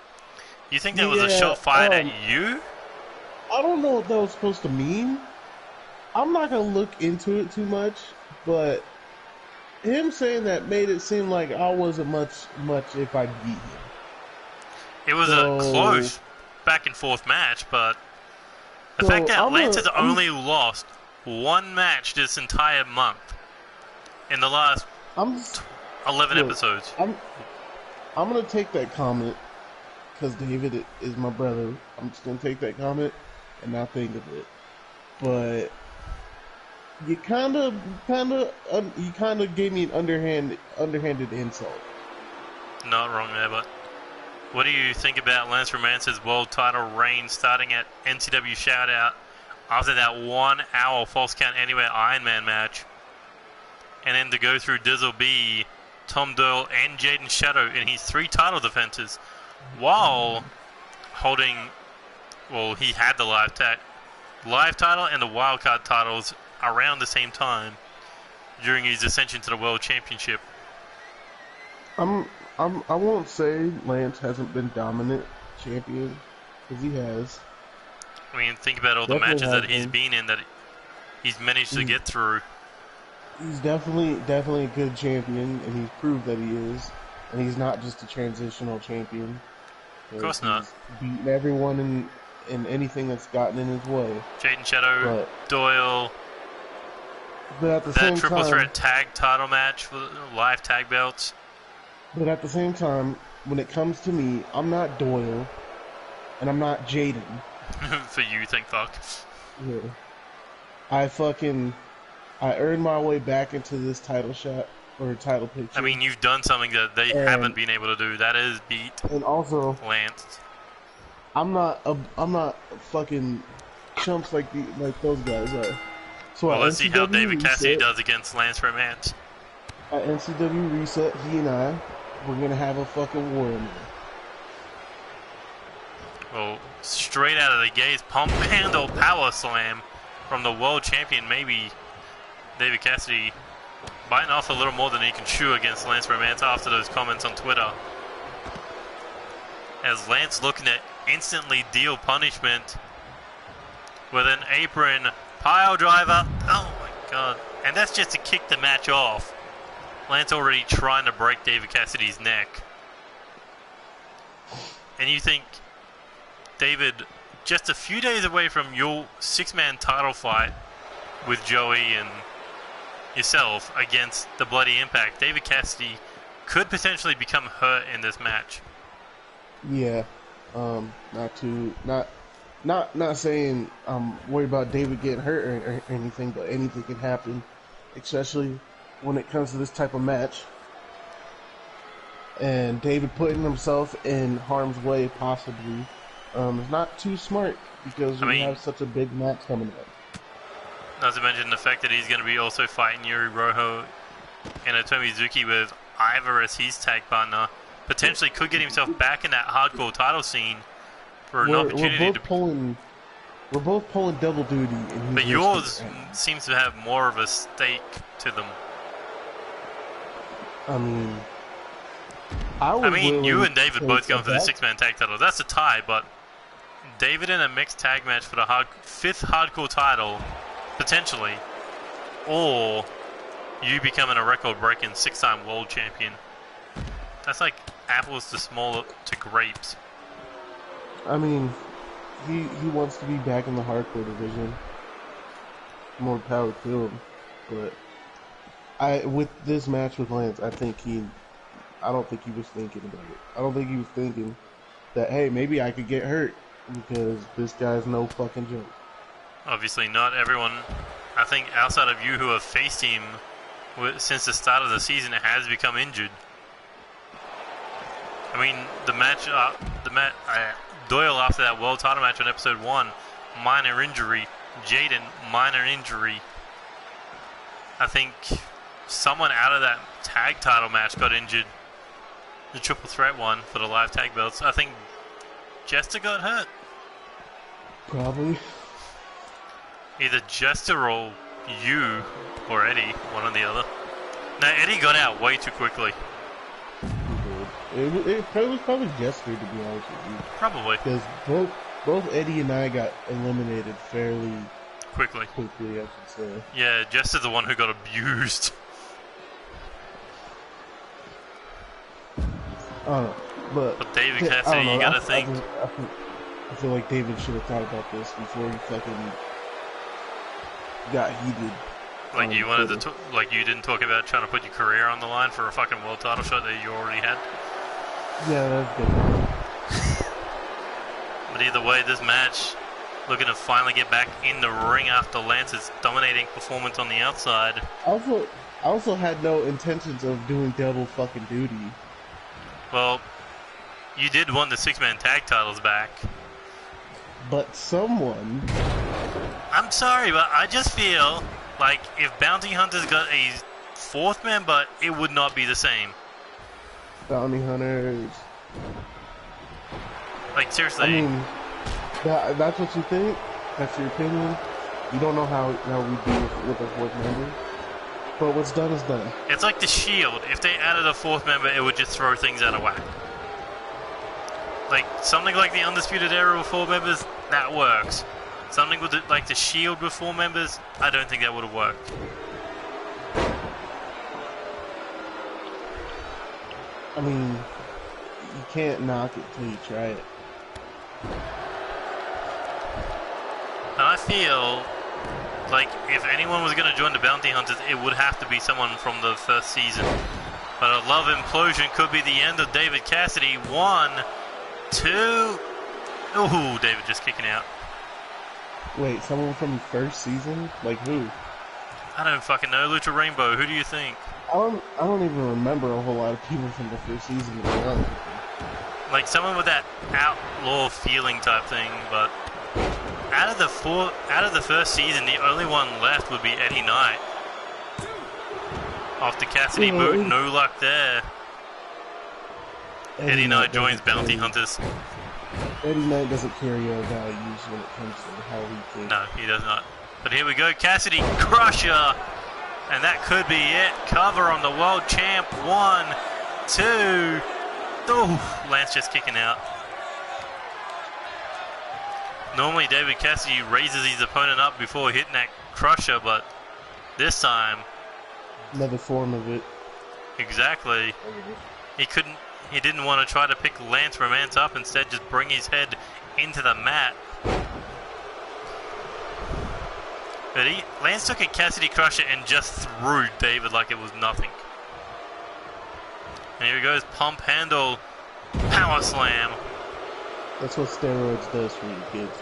You think that was a shot fired at you? I don't know what that was supposed to mean. I'm not going to look into it too much, but him saying that made it seem like I wasn't much if I beat him. It was a close back and forth match, but the fact that Lance has only lost one match this entire month in the last 11 episodes. I'm going to take that comment because David is my brother. I'm just going to take that comment and not think of it. But you kind of gave me an underhanded insult. Not wrong there, but what do you think about Lance Romance's world title reign starting at NCW Shoutout after that 1 hour False Count Anywhere Iron Man match, and then to go through Dizzle B, Tom Doyle, and Jaden Shadow in his 3 title defenses while holding, well, he had the live title and the wildcard titles around the same time during his ascension to the World Championship. I won't say Lance hasn't been dominant champion, because he has. I mean, think about all the matches that he's been in that he's managed to get through. He's definitely a good champion, and he's proved that he is. And he's not just a transitional champion. Of course not. He's beaten everyone in anything that's gotten in his way. Jaden Shadow, Doyle. But at the same time, that triple threat tag title match for live tag belts. But at the same time, when it comes to me, I'm not Doyle, and I'm not Jaden. For you, thank fuck. Yeah. I earned my way back into this title shot, or title picture. I mean, you've done something that they haven't been able to do. That is beat and also Lance. I'm not fucking chumps like those guys are. So well, let's see how David Cassidy does against Lance Romance. At NCW Reset, he and I, we're gonna have a fucking war in there. Well, straight out of the gates, pump handle power slam from the world champion. Maybe David Cassidy biting off a little more than he can chew against Lance Romance after those comments on Twitter. As Lance looking to instantly deal punishment with an apron pile driver. Oh my god. And that's just to kick the match off. Lance already trying to break David Cassidy's neck. And you think, David, just a few days away from your 6-man title fight with Joey and yourself against the Bloody Impact, David Cassidy could potentially become hurt in this match. Yeah. Not saying I'm worried about David getting hurt or anything, but anything can happen, especially when it comes to this type of match. And David putting himself in harm's way, possibly, is not too smart because we have such a big match coming up. Not to mention the fact that he's going to be also fighting Yuri Rojo and Otomi Zuki with Ivar as his tag partner. Potentially could get himself back in that hardcore title scene for an opportunity We're both pulling double duty. But yours seems to have more of a stake to them. I mean, you and David both going for the 6-man tag title. That's a tie, but David in a mixed tag match for the 5th hardcore title, potentially, or you becoming a record-breaking 6-time world champion. That's like apples to grapes. I mean, he wants to be back in the hardcore division. More power to him, but with this match with Lance, I don't think he was thinking about it. I don't think he was thinking that, hey, maybe I could get hurt because this guy's no fucking joke. Obviously, not everyone. I think outside of you who have faced him since the start of the season, has become injured. I mean, Doyle after that world title match on episode 1, minor injury. Jaden, minor injury. I think someone out of that tag title match got injured. The triple threat one for the live tag belts. I think Jester got hurt. Probably. Either Jester or you or Eddie, one or the other. No, Eddie got out way too quickly. It was probably Jester, to be honest with you. Probably. Because both Eddie and I got eliminated fairly quickly, I should say. Yeah, Jester's the one who got abused. I don't know, but David Cassidy, you gotta think. I feel like David should have thought about this before he fucking got heated. Like you wanted to, like you didn't talk about trying to put your career on the line for a fucking world title shot that you already had. Yeah, that's different. But either way, this match, looking to finally get back in the ring after Lance's dominating performance on the outside. I also had no intentions of doing double fucking duty. Well, you did want the 6-man tag titles back. But someone... I'm sorry, but I just feel like if Bounty Hunters got a 4th member, it would not be the same. Bounty Hunters... Like, seriously. I mean, that's what you think? That's your opinion? You don't know how we'd be with a 4th member? But what's done is done. It's like the Shield. If they added a 4th member, it would just throw things out of whack. Like, something like the Undisputed Era with 4 members, that works. Something with like the Shield with 4 members, I don't think that would have worked. I mean, you can't knock it till you try it. And I feel like if anyone was going to join the Bounty Hunters, it would have to be someone from the first season. But a Love Implosion could be the end of David Cassidy. 1, 2... Ooh, David just kicking out. Wait, someone from the first season? Like who? I don't fucking know. Lucha Rainbow, who do you think? I don't even remember a whole lot of people from the first season, to be honest. Like someone with that outlaw feeling type thing, but out of the first season, the only one left would be Eddie Knight. After Cassidy boot, no luck there. Eddie Knight joins Bounty Hunters. Eddie Knight doesn't carry our values when it comes to how he thinks. No, he does not. But here we go, Cassidy Crusher, and that could be it. Cover on the world champ. 1, 2. Oh, Lance just kicking out. Normally David Cassidy raises his opponent up before hitting that crusher, but This time, Another form of it. exactly. He didn't want to try to pick Lance Romance up. Instead, just bring his head into the mat. But Lance took a Cassidy Crusher and just threw David like it was nothing. And here he goes, pump handle, power slam. That's what steroids does for you kids.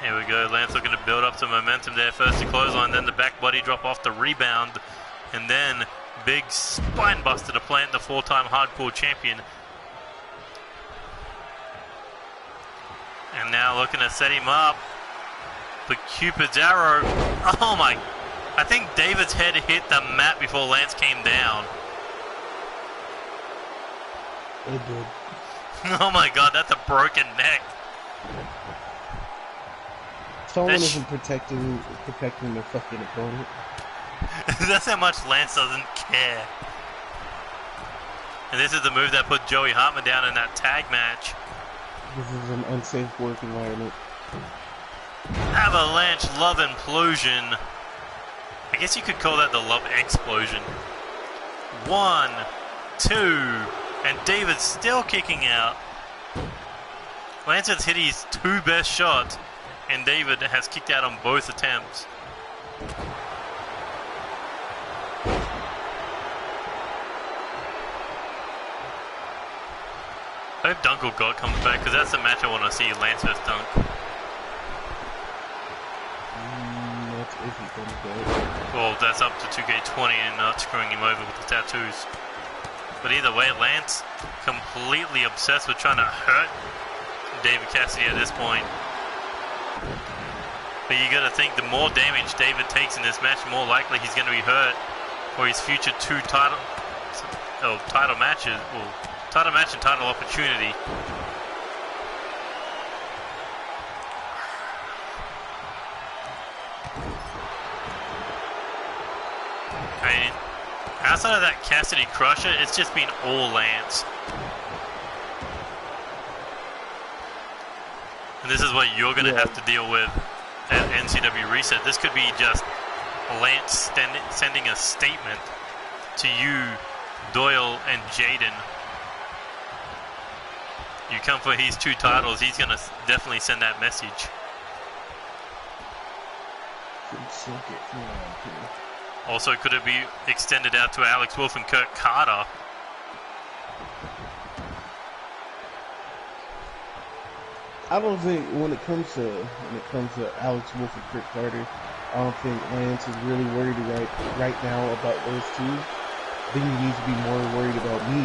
Here we go, Lance looking to build up some momentum there. First the clothesline, then the back body drop off the rebound. And then big spine buster to plant the 4-time hardcore champion. And now looking to set him up. The Cupid's arrow. Oh my. I think David's head hit the mat before Lance came down. It did. Oh my god, that's a broken neck. Someone isn't protecting their fucking opponent. That's how much Lance doesn't care. And this is the move that put Joey Hartman down in that tag match. This is an unsafe work environment. Avalanche Love Implosion. I guess you could call that the Love Explosion. 1, 2, and David's still kicking out. Lance has hit his 2 best shots, and David has kicked out on both attempts. I hope Dunkle God comes back, because that's the match I want to see, Lance vs. Dunk. That's if he comes back. Well, that's up to 2K20 and not screwing him over with the tattoos. But either way, Lance completely obsessed with trying to hurt David Cassidy at this point. But you gotta think, the more damage David takes in this match, the more likely he's gonna be hurt for his future 2 title matches. Well, title match and title opportunity. I mean, outside of that Cassidy Crusher, it's just been all Lance. And this is what you're going to have to deal with at NCW Reset. This could be just Lance sending a statement to you, Doyle and Jaden. You come for his 2 titles, he's going to definitely send that message. Also, could it be extended out to Alex Wolf and Kurt Carter? I don't think when it comes to Alex Wolf and Kurt Carter, I don't think Lance is really worried right now about those 2. I think he needs to be more worried about me,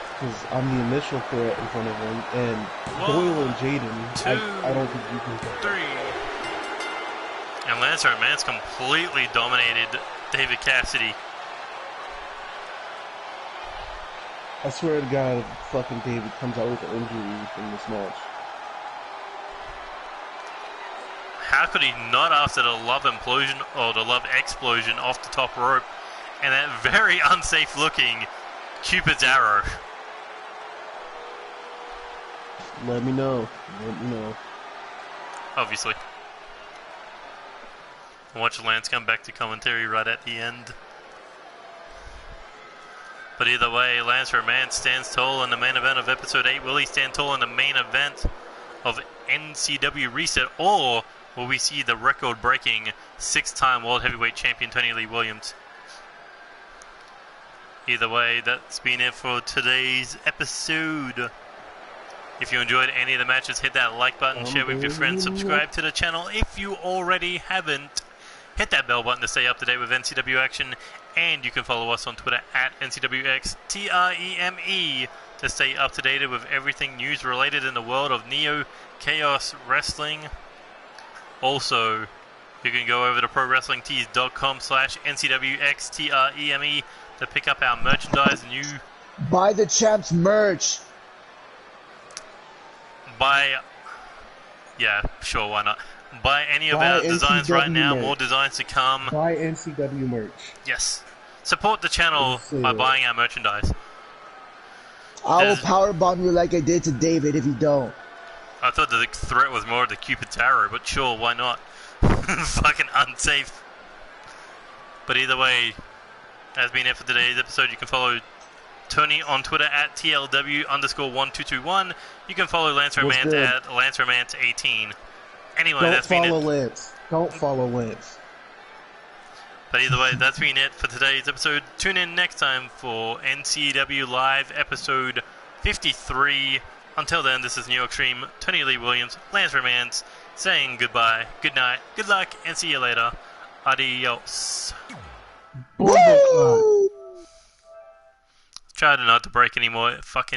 because I'm the initial threat in front of him, and Doyle and Jaden, I don't think you can. 3. And Lance Romance completely dominated David Cassidy. I swear to God, if fucking David comes out with an injury from this match. How could he not after the Love Implosion or the Love Explosion off the top rope and that very unsafe looking Cupid's arrow? Let me know. Let me know. Obviously. Watch Lance come back to commentary right at the end. But either way, Lance Romance stands tall in the main event of episode 8. Will he stand tall in the main event of NCW Reset? Or will we see the record-breaking 6-time World Heavyweight Champion Tony Lee Williams? Either way, that's been it for today's episode. If you enjoyed any of the matches, hit that like button, share with your friends, subscribe to the channel if you already haven't. Hit that bell button to stay up to date with NCW action, and you can follow us on Twitter at NCWXTREME to stay up to date with everything news related in the world of Neo Chaos Wrestling. Also, you can go over to ProWrestlingTees.com/NCWXTREME to pick up our merchandise. Buy the Champs merch. Yeah, sure, why not? Buy any of our designs right now. More designs to come. Buy NCW merch. Yes. Support the channel by buying our merchandise. I will powerbomb you like I did to David if you don't. I thought the threat was more of the Cupid's arrow, but sure, why not? Fucking unsafe. But either way, that's been it for today's episode. You can follow Tony on Twitter at TLW_1221. You can follow Lance Romance at LanceRomance18. Anyway, that's been it. Don't follow Lance. But either way, that's been it for today's episode. Tune in next time for NCW Live episode 53. Until then, this is New York Stream, Tony Lee Williams, Lance Romance, saying goodbye, good night, good luck, and see you later. Adios. Woo! Try not to break any more fucking